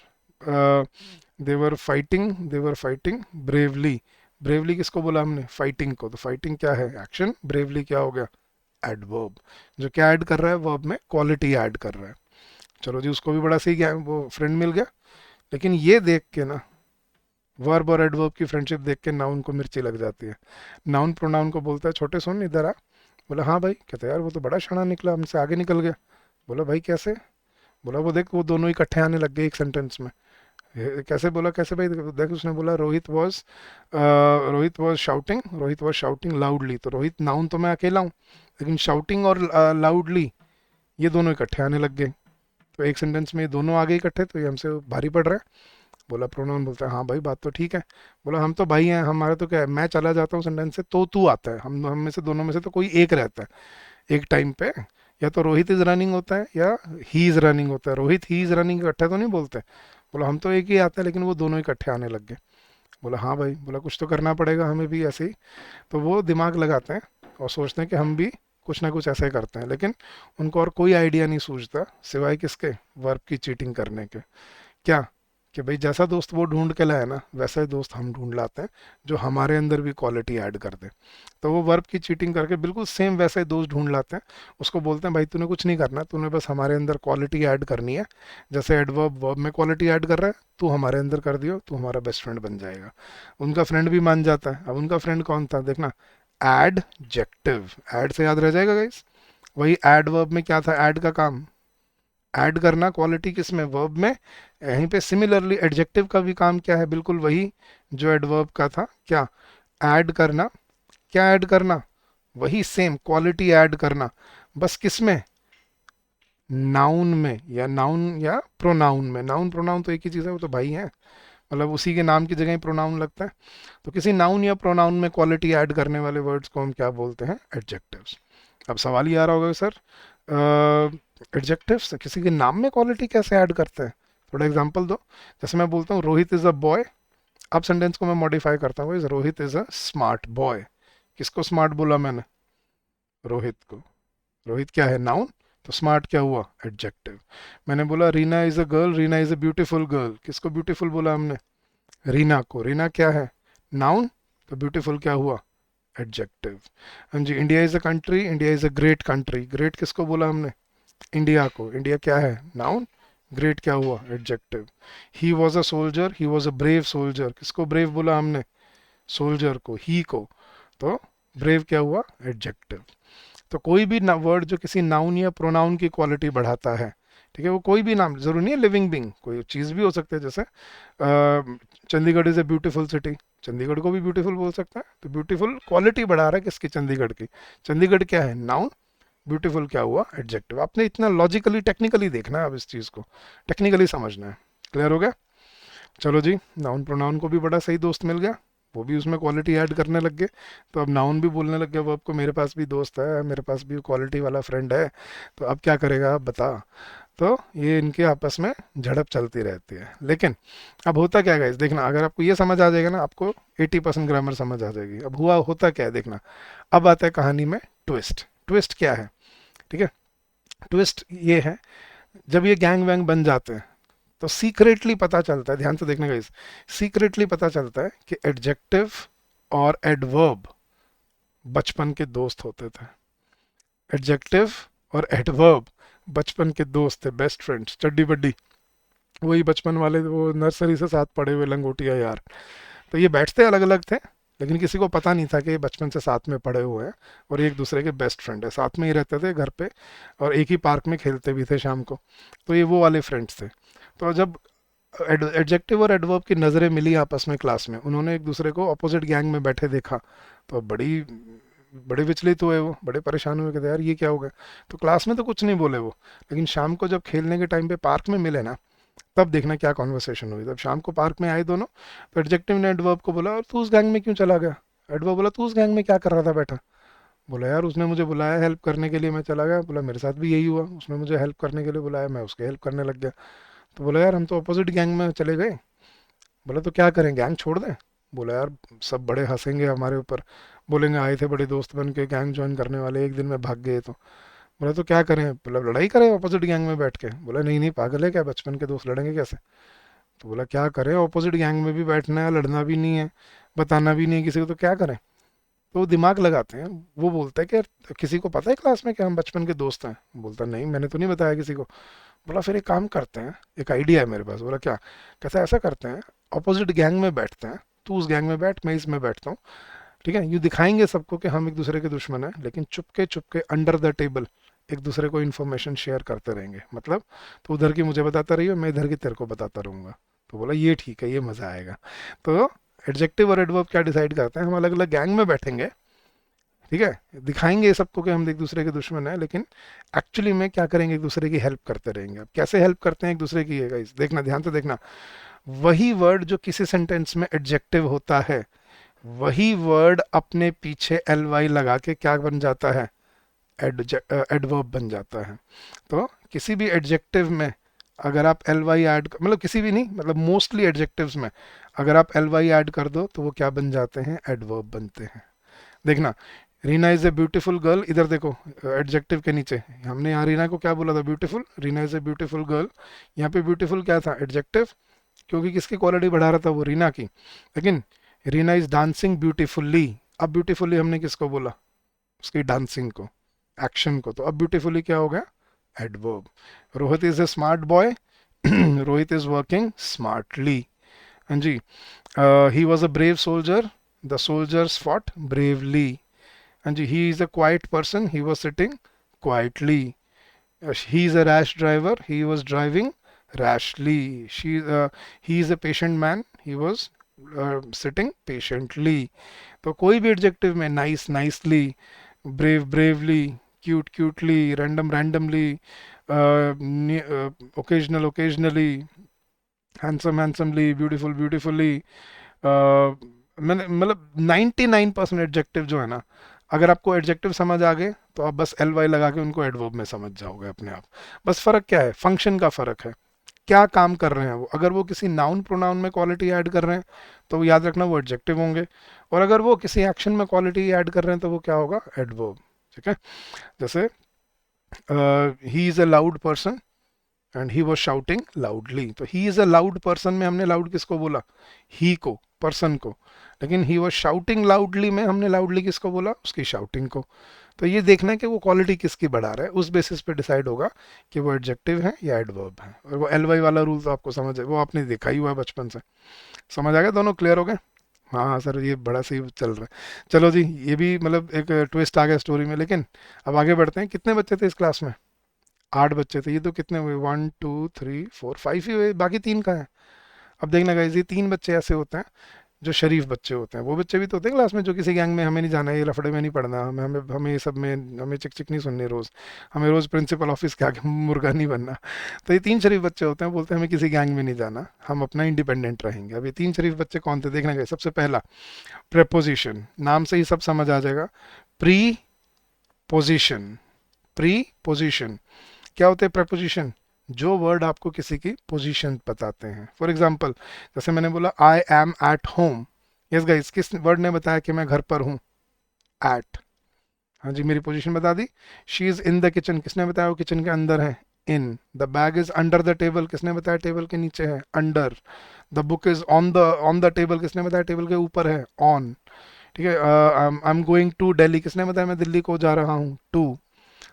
they were fighting bravely, bravely किसको बोला हमने, फाइटिंग को, तो फाइटिंग क्या है, एक्शन, ब्रेवली क्या हो गया, एडवर्ब, जो क्या ऐड कर रहा है, वर्ब में क्वालिटी ऐड कर रहा है। चलो जी, उसको भी बड़ा सही गया, वो फ्रेंड मिल गया। लेकिन ये देख के ना, वर्ब और एडवर्ब की फ्रेंडशिप देख के नाउन को मिर्ची लग जाती है। नाउन प्रोनाउन को बोलता है, छोटे सुन इधर आ। बोला हाँ भाई, कहते यार वो तो बड़ा शाना निकला, हमसे आगे निकल गया। बोला भाई कैसे, बोला वो देख वो दोनों इकट्ठे आने लग गए एक सेंटेंस में। कैसे, बोला कैसे भाई, देख उसने बोला रोहित वॉज शाउटिंग लाउडली, तो रोहित नाउन तो मैं अकेला हूँ, लेकिन शाउटिंग और लाउडली ये दोनों इकट्ठे आने लग गए। तो एक सेंटेंस में ये दोनों आ गए इकट्ठे, तो ये हमसे भारी पड़ रहा है। बोला प्रोनाउन बोलता है हाँ भाई बात तो ठीक है। बोला हम तो भाई हैं, हमारा तो क्या है, मैं चला जाता हूँ सेंटेंस से तो तू आता है, हम में से दोनों में से तो कोई एक रहता है एक टाइम पे। या तो रोहित इज रनिंग होता है या ही इज रनिंग होता है, रोहित ही इज रनिंग इकट्ठे तो नहीं बोलते। बोला हम तो एक ही आता है, लेकिन वो दोनों इकट्ठे आने लग गए। बोला हाँ भाई, बोला कुछ तो करना पड़ेगा हमें भी ऐसे ही। तो वो दिमाग लगाते हैं और सोचते हैं कि हम भी कुछ ना कुछ ऐसा ही करते हैं, लेकिन उनको और कोई आइडिया नहीं सूझता सिवाय किसके, वर्ब की चीटिंग करने के। क्या, कि भाई जैसा दोस्त वो ढूंढ के लाए ना वैसा ही दोस्त हम ढूंढ लाते हैं जो हमारे अंदर भी क्वालिटी ऐड कर दे। तो वो वर्ब की चीटिंग करके बिल्कुल सेम वैसा ही दोस्त ढूंढ लाते हैं। उसको बोलते हैं भाई तूने कुछ नहीं करना, तूने बस हमारे अंदर क्वालिटी ऐड करनी है। जैसे एडवर्ब वर्ब में क्वालिटी ऐड कर रहा है, तू हमारे अंदर कर दियो, तू हमारा बेस्ट फ्रेंड बन जाएगा। उनका फ्रेंड भी मान जाता है। अब उनका फ्रेंड कौन था देखना, एडजेक्टिव। ऐड से याद रह जाएगा गाइस, वही एडवर्ब में क्या था, ऐड का काम, ऐड करना क्वालिटी किस में, वर्ब में। यहीं पे सिमिलरली एडजेक्टिव का भी काम क्या है, बिल्कुल वही जो एडवर्ब का था, क्या, ऐड करना। क्या ऐड करना, वही सेम क्वालिटी ऐड करना, बस किस में, नाउन में, या नाउन या प्रोनाउन में। नाउन प्रोनाउन तो एक ही चीज़ है, वो तो भाई है, मतलब उसी के नाम की जगह ही प्रोनाउन लगता है। तो किसी नाउन या प्रोनाउन में क्वालिटी ऐड करने वाले वर्ड्स को हम क्या बोलते हैं, एडजेक्टिव्स। अब सवाल ये आ रहा होगा सर, एडजेक्टिव्स किसी के नाम में क्वालिटी कैसे ऐड करते हैं, थोड़ा एग्जांपल दो। जैसे मैं बोलता हूँ रोहित इज़ अ बॉय, अब सेंटेंस को मैं मॉडिफाई करता हूँ, Rohit is a smart boy. किसको स्मार्ट बोला मैंने, रोहित को। रोहित क्या है, नाउन, तो स्मार्ट क्या हुआ, एडजेक्टिव। मैंने बोला Reena is a girl, Reena is a beautiful girl, किसको ब्यूटीफुल बोला हमने, रीना को। रीना क्या है, नाउन, तो ब्यूटीफुल क्या हुआ, एडजेक्टिव। हाँ जी, India is a country, India is a great country, great किसको बोला हमने, इंडिया को। इंडिया क्या है, नाउन, ग्रेट क्या हुआ, adjective. He was a soldier, he was a brave soldier, किसको ब्रेव बोला हमने, सोल्जर को, ही को। तो ब्रेव क्या हुआ, एडजेक्टिव। तो कोई भी वर्ड जो किसी नाउन या प्रोनाउन की क्वालिटी बढ़ाता है, ठीक है, वो कोई भी जरूरी नहीं है लिविंग बींग, कोई चीज़ भी हो सकती है। जैसे Chandigarh is a beautiful city, Chandigarh को भी ब्यूटीफुल बोल सकते हैं। तो ब्यूटीफुल क्वालिटी बढ़ा रहा है किसकी, चंडीगढ़ की। चंडीगढ़ क्या है, नाउन, ब्यूटीफुल क्या हुआ, एडजेक्टिव। आपने इतना लॉजिकली टेक्निकली देखना है, अब इस चीज़ को टेक्निकली समझना है। क्लियर हो गया? चलो जी, नाउन प्रोनाउन को भी बड़ा सही दोस्त मिल गया, वो भी उसमें क्वालिटी ऐड करने लग गए। तो अब नाउन भी बोलने लग गया वो आपको, मेरे पास भी दोस्त है, मेरे पास भी क्वालिटी वाला फ्रेंड है। तो अब क्या करेगा आप बता। तो ये इनके आपस में झड़प चलती रहती है। लेकिन अब होता क्या है गाइस, देखना, अगर आपको ये समझ आ जाएगा ना, आपको 80% ग्रामर समझ आ जाएगी। अब हुआ होता क्या है देखना, अब आता है कहानी में ट्विस्ट। ट्विस्ट क्या है, ठीक है? ट्विस्ट ये है, जब ये गैंग वैंग बन जाते हैं तो सीक्रेटली पता चलता है, ध्यान से देखने गाइस, सीक्रेटली पता चलता है कि एडजेक्टिव और एडवर्ब बचपन के दोस्त होते थे। एडजेक्टिव और एडवर्ब बचपन के दोस्त थे, बेस्ट फ्रेंड्स, चड्डी बड्डी, वही बचपन वाले, वो नर्सरी से साथ पढ़े हुए लंगोटिया यार। तो ये बैठते अलग अलग थे, लेकिन किसी को पता नहीं था कि ये बचपन से साथ में पढ़े हुए हैं और एक दूसरे के बेस्ट फ्रेंड है, साथ में ही रहते थे घर पे और एक ही पार्क में खेलते भी थे शाम को। तो ये वो वाले फ्रेंड्स थे। तो जब एडजेक्टिव और एडवर्ब की नज़रें मिली आपस में क्लास में, उन्होंने एक दूसरे को अपोजिट गैंग में बैठे देखा, तो बड़े विचलित हुए, वो बड़े परेशान हुए, कहते यार ये क्या हो गया। तो क्लास में तो कुछ नहीं बोले वो, लेकिन शाम को जब खेलने के टाइम पे पार्क में मिले ना, तब देखना क्या कॉन्वर्सेशन हुई। जब शाम को पार्क में आए दोनों, तो एडजेक्टिव ने एडवर्ब को बोला, और तू उस गैंग में क्यों चला गया? एडवर्ब बोला, तू उस गैंग में क्या कर रहा था बैठा? बोला, यार उसने मुझे बुलाया हेल्प करने के लिए, मैं चला गया। बोला, मेरे साथ भी यही हुआ, उसने मुझे हेल्प करने के लिए बुलाया, मैं उसके हेल्प करने लग गया। तो बोला, यार हम तो अपोजिट गैंग में चले गए। बोला, तो क्या करें, गैंग छोड़ दें? बोला, यार सब बड़े हंसेंगे हमारे ऊपर, बोलेंगे आए थे बड़े दोस्त बन के गैंग ज्वाइन करने वाले, एक दिन में भाग गए। तो बोला, तो क्या करें? बोला, लड़ाई करें अपोजिट गैंग में बैठ के। बोला, नहीं नहीं, पागल है क्या, बचपन के दोस्त लड़ेंगे कैसे? तो बोला, क्या करें, ऑपोजिट गैंग में भी बैठना है, लड़ना भी नहीं है, बताना भी नहीं है किसी को, तो क्या करें? तो वो दिमाग लगाते हैं। वो बोलता है कि किसी को पता है क्लास में कि हम बचपन के दोस्त हैं? बोलता, नहीं मैंने तो नहीं बताया किसी को। बोला, फिर एक काम करते हैं, एक आइडिया है मेरे पास। बोला, क्या? कहता है, ऐसा करते हैं, अपोजिट गैंग में बैठते हैं, तू उस गैंग में बैठ, मैं इसमें बैठता हूँ, ठीक है? यूँ दिखाएंगे सबको कि हम एक दूसरे के दुश्मन हैं, लेकिन Chupke Chupke under the table एक दूसरे को इन्फॉर्मेशन शेयर करते रहेंगे। मतलब तो उधर की मुझे बताता रहिए, मैं इधर की तेरे को बताता रहूँगा। तो बोला, ये ठीक है, ये मज़ा आएगा। तो एडजेक्टिव और एडवर्ब क्या डिसाइड करते हैं, हम अलग अलग गैंग में बैठेंगे, ठीक है, दिखाएंगे सबको कि हम एक दूसरे के दुश्मन हैं, लेकिन एक्चुअली में क्या करेंगे, एक दूसरे की हेल्प करते रहेंगे। अब कैसे हेल्प करते हैं एक दूसरे की, ये गाइस देखना, ध्यान से देखना। वही वर्ड जो किसी सेंटेंस में एडजेक्टिव होता है, वही वर्ड अपने पीछे एल वाई लगा के क्या बन जाता है, एडवर्ब बन जाता है। तो किसी भी एडजेक्टिव में अगर आप एल वाई ऐड, मतलब किसी भी नहीं, मतलब मोस्टली एडजेक्टिव्स में अगर आप एल वाई ऐड कर दो तो वो क्या बन जाते हैं, एडवर्ब बनते हैं। देखना, Reena is a beautiful girl, इधर देखो एडजेक्टिव के नीचे हमने यहाँ रीना को क्या बोला था, beautiful. Reena is a beautiful girl, यहाँ पे ब्यूटीफुल क्या था, एडजेक्टिव, क्योंकि किसकी क्वालिटी बढ़ा रहा था वो, रीना की। लेकिन रीना इज डांसिंग ब्यूटीफुल्ली, अब ब्यूटीफुल्ली हमने किसको बोला, उसकी डांसिंग को, एक्शन को। तो अब ब्यूटीफुली क्या हो गया, adverb. Rohit is a smart boy, Rohit is working smartly. हाँ जी। He was a brave soldier, the soldiers fought bravely. हाँ जी। He is a quiet person, he was sitting quietly. He is a rash driver, he was driving rashly. He is a patient man, he was sitting patiently. तो कोई भी adjective में nice nicely, brave bravely, cute cutely, random randomly, occasional occasionally, handsome handsomely, beautiful beautifully, मैंने मतलब 99% adjective जो है ना, अगर आपको एडजेक्टिव समझ आ गए तो आप बस एल वाई लगा के उनको एडवर्ब में समझ जाओगे अपने आप। बस फर्क क्या है, फंक्शन का फर्क है, क्या काम कर रहे हैं वो। अगर वो किसी नाउन प्रोनाउन में क्वालिटी ऐड कर रहे हैं तो याद रखना वो एडजेक्टिव होंगे, और अगर वो किसी एक्शन में क्वालिटी ऐड कर रहे हैं तो वो क्या होगा, एडवर्ब। ठीक है? जैसे he is a loud person and he was shouting loudly, तो he is a loud person में हमने लाउड किसको बोला, ही को, पर्सन को। लेकिन ही वॉज शाउटिंग लाउडली में हमने लाउडली किसको बोला, उसकी शाउटिंग को। तो ये देखना है कि वो क्वालिटी किसकी बढ़ा रहा है, उस बेसिस पे डिसाइड होगा कि वो एडजेक्टिव है या एडवर्ब है। और वो एल वाई वाला रूल तो आपको समझ है, वो आपने देखा ही हुआ है बचपन से। समझ आ गया, दोनों क्लियर हो गए? हाँ हाँ सर, ये बड़ा सही चल रहा है। चलो जी, ये भी मतलब एक ट्विस्ट आ गया स्टोरी में। लेकिन अब आगे बढ़ते हैं। कितने बच्चे थे इस क्लास में? 8 बच्चे थे। ये तो कितने हुए, 1 2 3 4 5 ही हुए, बाकी 3 कहाँ हैं? अब देखना गाइस, ये 3 बच्चे ऐसे होते हैं जो शरीफ बच्चे होते हैं, वो बच्चे भी तो होते हैं क्लास में जो किसी गैंग में हमें नहीं जाना है, ये लफड़े में नहीं पड़ना, हमें हमें हमें ये सब में हमें चिक चिक नहीं सुननी रोज़, हमें रोज़ प्रिंसिपल ऑफिस के आगे मुर्गा नहीं बनना। तो ये तीन शरीफ बच्चे होते हैं, बोलते हैं हमें किसी गैंग में नहीं जाना, हम अपना इंडिपेंडेंट रहेंगे। अब ये तीन शरीफ बच्चे कौन थे देखना गए। सबसे पहला प्रेपोजिशन, नाम से ही सब समझ आ जाएगा। प्री पोजिशन, प्री पोजिशन क्या होते हैं प्रेपोजिशन? जो वर्ड आपको किसी की पोजीशन बताते हैं। फॉर एग्जाम्पल जैसे मैंने बोला I am at home, yes guys, किस वर्ड ने बताया कि मैं घर पर हूँ? एट। हाँ जी, मेरी पोजीशन बता दी। She is in the kitchen, किसने बताया वो किचन के अंदर है? In. The bag is under the table, किसने बताया टेबल के नीचे है? Under. The book is on the table, किसने बताया टेबल के ऊपर है? ऑन। ठीक है। I am going to Delhi, किसने बताया मैं दिल्ली को जा रहा हूँ? टू।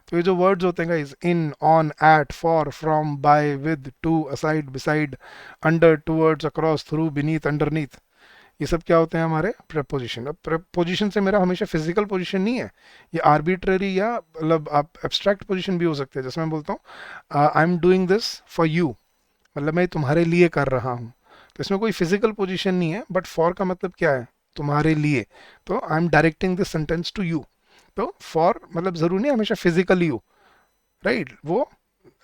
तो ये जो वर्ड्स होते हैं guys, in, on, at, for, from, by, with, to, aside, beside, under, towards, across, through, beneath, underneath, ये सब क्या होते हैं? हमारे प्रेपोजिशन। अब प्रेपोजिशन से मेरा हमेशा फिजिकल पोजीशन नहीं है, ये आर्बिट्ररी या मतलब आप एब्स्ट्रैक्ट पोजीशन भी हो सकते हैं। जैसे मैं बोलता हूँ I am doing this for you, मतलब मैं तुम्हारे लिए कर रहा हूँ, तो इसमें कोई फिजिकल पोजीशन नहीं है, बट फॉर का मतलब क्या है? तुम्हारे लिए। तो I am directing this sentence to you. तो फॉर मतलब जरूरी नहीं हमेशा फिजिकली हो, राइट? वो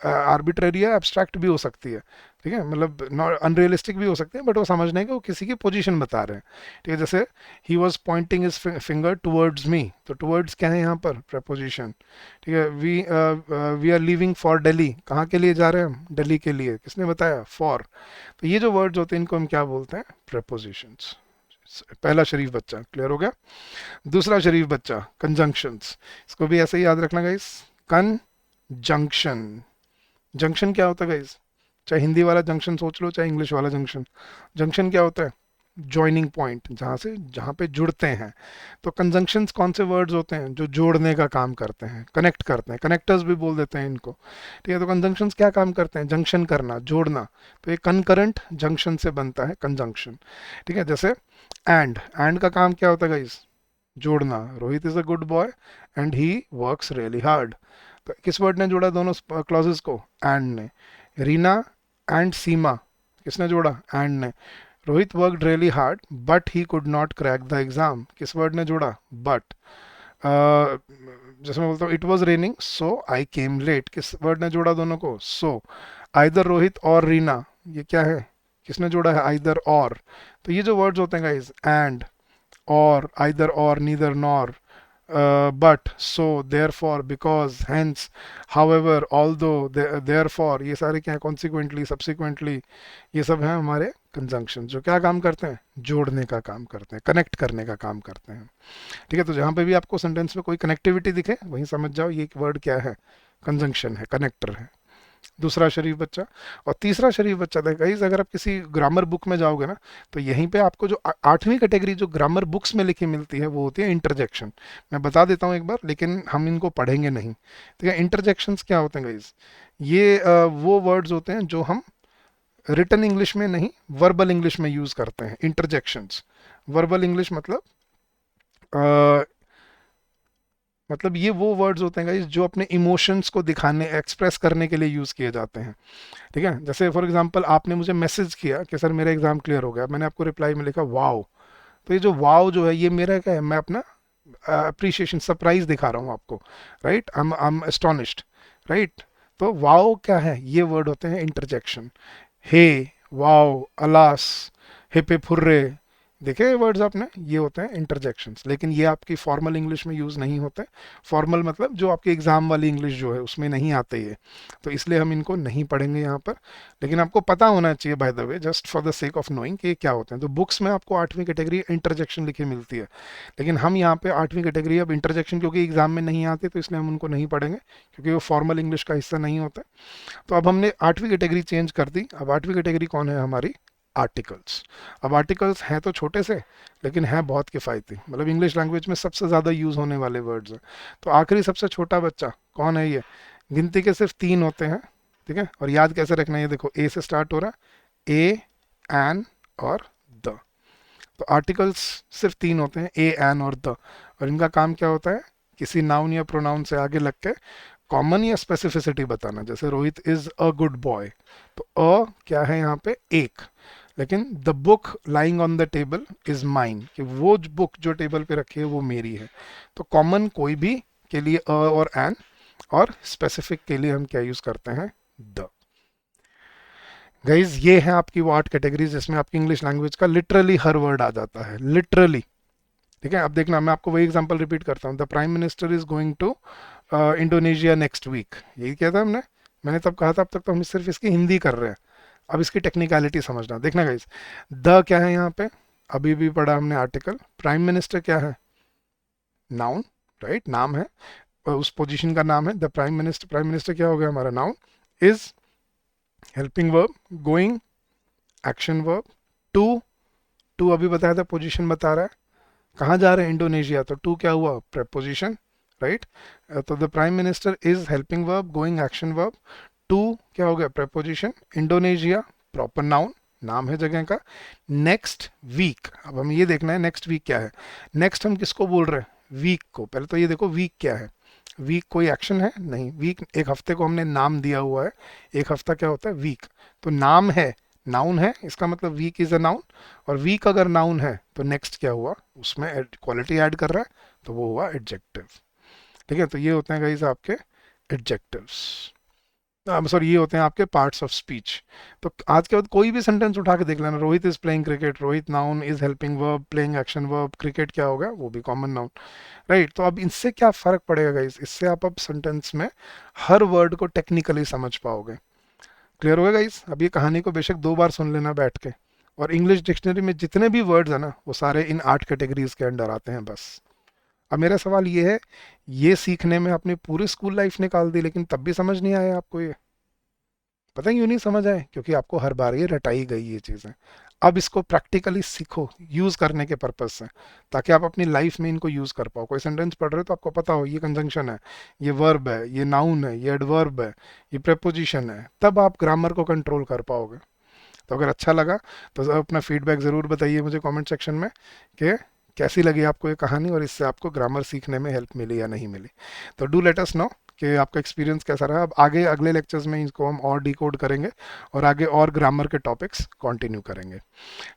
आर्बिट्ररी या एब्स्ट्रैक्ट भी हो सकती है, ठीक है, मतलब नॉट अनरियलिस्टिक भी हो सकती है, बट वो समझने है कि वो किसी की पोजीशन बता रहे हैं। ठीक है, जैसे he was pointing his finger towards me, तो टुवर्ड्स क्या है यहाँ पर? प्रपोजिशन। ठीक है, we are leaving for Delhi, कहाँ के लिए जा रहे हैं हम? दिल्ली के लिए, किसने बताया? फॉर। तो ये जो वर्ड्स होते हैं इनको हम क्या बोलते हैं? प्रपोजिशंस। पहला शरीफ बच्चा क्लियर हो गया। दूसरा शरीफ बच्चा कंजंक्शंस, इसको भी ऐसे ही याद रखना गाइस। कंजंक्शन, जंक्शन क्या होता है गाइस? चाहे हिंदी वाला जंक्शन सोच लो, चाहे इंग्लिश वाला जंक्शन, जंक्शन क्या होता है? जॉइनिंग पॉइंट, जहाँ पे जुड़ते हैं। तो कंजंक्शंस कौन से वर्ड्स होते हैं? जो जोड़ने का काम करते हैं, कनेक्ट करते हैं, कनेक्टर्स भी बोल देते हैं इनको। ठीक है, तो कंजंक्शंस क्या काम करते हैं? जंक्शन करना, जोड़ना। तो ये कनकरेंट जंक्शन से बनता है कंजंक्शन। ठीक है, जैसे एंड का काम क्या होता है गाइस? जोड़ना। Rohit is a good boy and he works really hard, तो किस वर्ड ने जोड़ा दोनों क्लॉजेस को? एंड ने। रीना एंड सीमा, किसने जोड़ा? एंड ने। Rohit worked really hard but he could not crack the exam, किस वर्ड ने जोड़ा? बट। जैसे मैं बोलता हूँ it was raining so I came late, किस वर्ड ने जोड़ा दोनों को? सो। आइदर रोहित और रीना, ये क्या है? किसने जोड़ा है? आइदर और। तो ये जो वर्ड्स होते हैं guys, and, or, either or, neither nor, but, so, therefore, because, hence, however, although, therefore, ये सारे क्या है? consequently, subsequently, ये सब हैं हमारे कंजंक्शन, जो क्या काम करते हैं? जोड़ने का काम करते हैं, कनेक्ट करने का काम करते हैं। ठीक है, तो जहाँ पे भी आपको सेंटेंस में कोई कनेक्टिविटी दिखे वहीं समझ जाओ ये वर्ड क्या है? कंजंक्शन है, कनेक्टर है। दूसरा शरीफ बच्चा। और तीसरा शरीफ बच्चा था गाइस, अगर आप किसी ग्रामर बुक में जाओगे ना, तो यहीं पे आपको जो आठवीं कैटेगरी जो ग्रामर बुक्स में लिखी मिलती है वो होती है इंटरजेक्शन। मैं बता देता हूँ एक बार, लेकिन हम इनको पढ़ेंगे नहीं। ठीक है, इंटरजेक्शंस क्या होते हैं गाइस? ये वो वर्ड्स होते हैं जो हम रिटन इंग्लिश में नहीं, वर्बल इंग्लिश में यूज करते हैं। इंटरजेक्शंस, वर्बल इंग्लिश मतलब मतलब ये वो वर्ड्स होते हैं गाइस जो अपने इमोशंस को दिखाने, एक्सप्रेस करने के लिए यूज़ किए जाते हैं। ठीक है, जैसे फॉर एग्जांपल आपने मुझे मैसेज किया कि सर मेरा एग्जाम क्लियर हो गया, मैंने आपको रिप्लाई में लिखा वाओ। तो ये जो वाओ जो है ये मेरा क्या है? मैं अपना अप्रिशिएशन, सरप्राइज दिखा रहा हूँ आपको, right? I am astonished, right? तो वाओ क्या है? ये वर्ड होते हैं interjection. Hey, wow, alas, hip hip hurray, देखे ये वर्ड्स आपने? ये होते हैं इंटरजेक्शंस, लेकिन ये आपकी फॉर्मल इंग्लिश में यूज़ नहीं होते। फॉर्मल मतलब जो आपकी एग्जाम वाली इंग्लिश जो है उसमें नहीं आते ये, तो इसलिए हम इनको नहीं पढ़ेंगे यहाँ पर। लेकिन आपको पता होना चाहिए by the way, just for the sake of knowing कि ये क्या होते हैं। तो बुक्स में आपको आठवीं कैटेगरी इंटरजेक्शन लिखी मिलती है, लेकिन हम यहाँ पे आठवीं कैटेगरी अब इंटरजेक्शन क्योंकि एग्जाम में नहीं आते तो इसलिए हम उनको नहीं पढ़ेंगे, क्योंकि वो फॉर्मल इंग्लिश का हिस्सा नहीं होता। तो अब हमने आठवीं कैटेगरी चेंज कर दी। अब आठवीं कैटेगरी कौन है हमारी? आर्टिकल्स। अब आर्टिकल्स हैं तो छोटे से, लेकिन हैं बहुत किफ़ायती, मतलब इंग्लिश लैंग्वेज में सबसे ज़्यादा यूज़ होने वाले वर्ड्स हैं। तो आखिरी सबसे छोटा बच्चा कौन है? ये गिनती के सिर्फ तीन होते हैं। ठीक है, और याद कैसे रखना है? ये देखो, ए से स्टार्ट हो रहा है, ए, एन और द। तो आर्टिकल्स सिर्फ तीन होते हैं, ए, एन और द, और इनका काम क्या होता है? किसी नाउन या प्रोनाउन से आगे लग के कॉमन या स्पेसिफिसिटी बताना। जैसे Rohit is a good boy, तो अ क्या है यहाँ पे? एक। लेकिन the book lying on the table is mine, कि वो बुक जो टेबल पे रखी है वो मेरी है। तो कॉमन कोई भी के लिए अ और एन, और स्पेसिफिक के लिए हम क्या यूज करते हैं, द। गाइज ये है आपकी वो 8 कैटेगरीज जिसमें आपकी इंग्लिश लैंग्वेज का लिटरली हर वर्ड आ जाता है, लिटरली। ठीक है, अब देखना मैं आपको वही एग्जांपल रिपीट करता हूँ। The prime minister is going to Indonesia next week, यही किया था हमने। मैंने तब कहा था, अब तक तो हम सिर्फ इसकी हिंदी कर रहे हैं। अब इसकी टेक्निकलिटी समझना, देखना गाइज। द क्या है यहाँ पे, अभी भी पढ़ा हमने आर्टिकल। प्राइम मिनिस्टर क्या है, नाउन, राइट, नाम है, उस पोजीशन का नाम है the prime minister. Prime minister क्या हो गया हमारा, noun. Is helping verb, going action verb, to, to अभी बताया था पोजीशन बता रहा है, कहाँ जा रहे हैं, इंडोनेशिया, तो टू क्या हुआ, प्रेपोजिशन, राइट। तो the prime minister is helping verb, going action verb, to क्या हो गया, प्रेपोजिशन, इंडोनेशिया प्रॉपर नाउन, नाम है जगह का। नेक्स्ट वीक, अब हमें ये देखना है नेक्स्ट वीक क्या है। नेक्स्ट हम किसको बोल रहे हैं, वीक को। पहले तो ये देखो वीक क्या है, वीक कोई एक्शन है नहीं, वीक एक हफ्ते को हमने नाम दिया हुआ है। एक हफ्ता क्या होता है, वीक। तो नाम है, नाउन है, इसका मतलब वीक इज अ नाउन। और वीक अगर नाउन है तो नेक्स्ट क्या हुआ, उसमें क्वालिटी ऐड कर रहा है, तो वो हुआ एडजेक्टिव। ठीक है, तो ये होते हैं गाइस आपके एडजेक्टिव्स, सॉरी ये होते हैं आपके पार्ट्स ऑफ स्पीच। तो आज के बाद कोई भी सेंटेंस उठा के देख लेना, Rohit is playing cricket, Rohit noun, is helping verb, playing action verb, cricket क्या होगा, वो भी कॉमन नाउन, राइट। तो अब इससे क्या फर्क पड़ेगा गाइस, इससे आप अब सेंटेंस में हर वर्ड को टेक्निकली समझ पाओगे। क्लियर होगा गाइस। अब ये कहानी को बेशक 2 बार सुन लेना बैठ के, और इंग्लिश डिक्शनरी में जितने भी वर्ड्स है ना वो सारे इन 8 कैटेगरीज के अंडर आते हैं बस। अब मेरा सवाल ये है, ये सीखने में आपने पूरी स्कूल लाइफ निकाल दी लेकिन तब भी समझ नहीं आया आपको ये। पता है क्यों नहीं समझ आए, क्योंकि आपको हर बार ये रटाई गई ये चीज़ें। अब इसको प्रैक्टिकली सीखो यूज़ करने के पर्पज से, ताकि आप अपनी लाइफ में इनको यूज़ कर पाओ। कोई सेंटेंस पढ़ रहे हो तो आपको पता हो ये कंजंक्शन है, ये वर्ब है, ये नाउन है, ये एडवर्ब है, ये प्रेपोजिशन है, तब आप ग्रामर को कंट्रोल कर पाओगे। तो अगर अच्छा लगा तो अपना फीडबैक ज़रूर बताइए मुझे कमेंट सेक्शन में, कि कैसी लगी आपको ये कहानी और इससे आपको ग्रामर सीखने में हेल्प मिली या नहीं मिली। तो डू लेट अस नो कि आपका एक्सपीरियंस कैसा रहा। अब आगे अगले लेक्चर्स में इसको हम और डिकोड करेंगे और आगे और ग्रामर के टॉपिक्स कंटिन्यू करेंगे।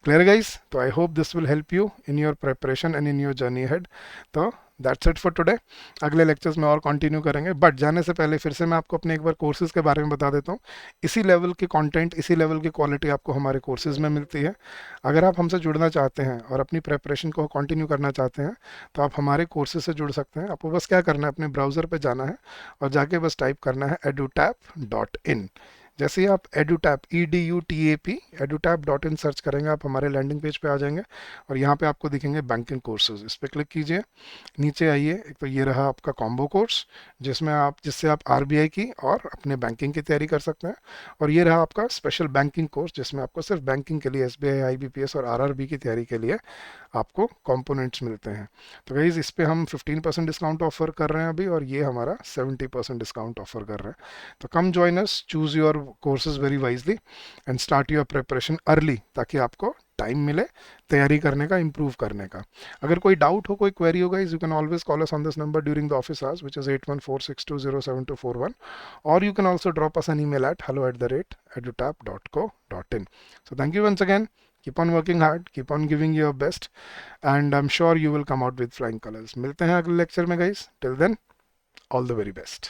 क्लियर गाइस, तो I hope this will help you in your preparation and in your journey head. तो दैट्स इट फॉर टुडे। अगले लेक्चर्स में और कंटिन्यू करेंगे, बट जाने से पहले फिर से मैं आपको अपने एक बार कोर्सेज के बारे में बता देता हूँ। इसी लेवल की कंटेंट, इसी लेवल की क्वालिटी आपको हमारे कोर्सेज में मिलती है। अगर आप हमसे जुड़ना चाहते हैं और अपनी प्रेपरेशन को कंटिन्यू करना चाहते हैं तो आप हमारे कोर्सेज से जुड़ सकते हैं। आपको बस क्या करना है, अपने ब्राउज़र पर जाना है और जाके बस टाइप करना है edutap.in। जैसे ही आप edutap EDUTAP edutap.in सर्च करेंगे, आप हमारे लैंडिंग पेज पे आ जाएंगे और यहाँ पे आपको दिखेंगे बैंकिंग कोर्सेज, इस पर क्लिक कीजिए। नीचे आइए, एक तो ये रहा आपका कॉम्बो कोर्स जिससे आप आरबीआई की और अपने बैंकिंग की तैयारी कर सकते हैं। और ये रहा आपका स्पेशल बैंकिंग कोर्स जिसमें आपको सिर्फ बैंकिंग के लिए एसबीआई, आईबीपीएस और आरआरबी की तैयारी के लिए आपको कंपोनेंट्स मिलते हैं। तो गाइज इस पे हम 15% डिस्काउंट ऑफर कर रहे हैं अभी, और ये हमारा 70% डिस्काउंट ऑफर कर रहे हैं। तो कम join us, choose your courses very wisely and start your preparation early, ताकि आपको टाइम मिले तैयारी करने का, इम्प्रूव करने का। अगर कोई डाउट हो, कोई क्वेरी हो guys, you can always call us on this number during the office hours, which is 8146207241, or you can also drop us an email at hello@edutap.co.in. So thank you once again. Keep on working hard, keep on giving your best, and I'm sure you will come out with flying colors. मिलते हैं अगले lecture में guys, till then all the very best.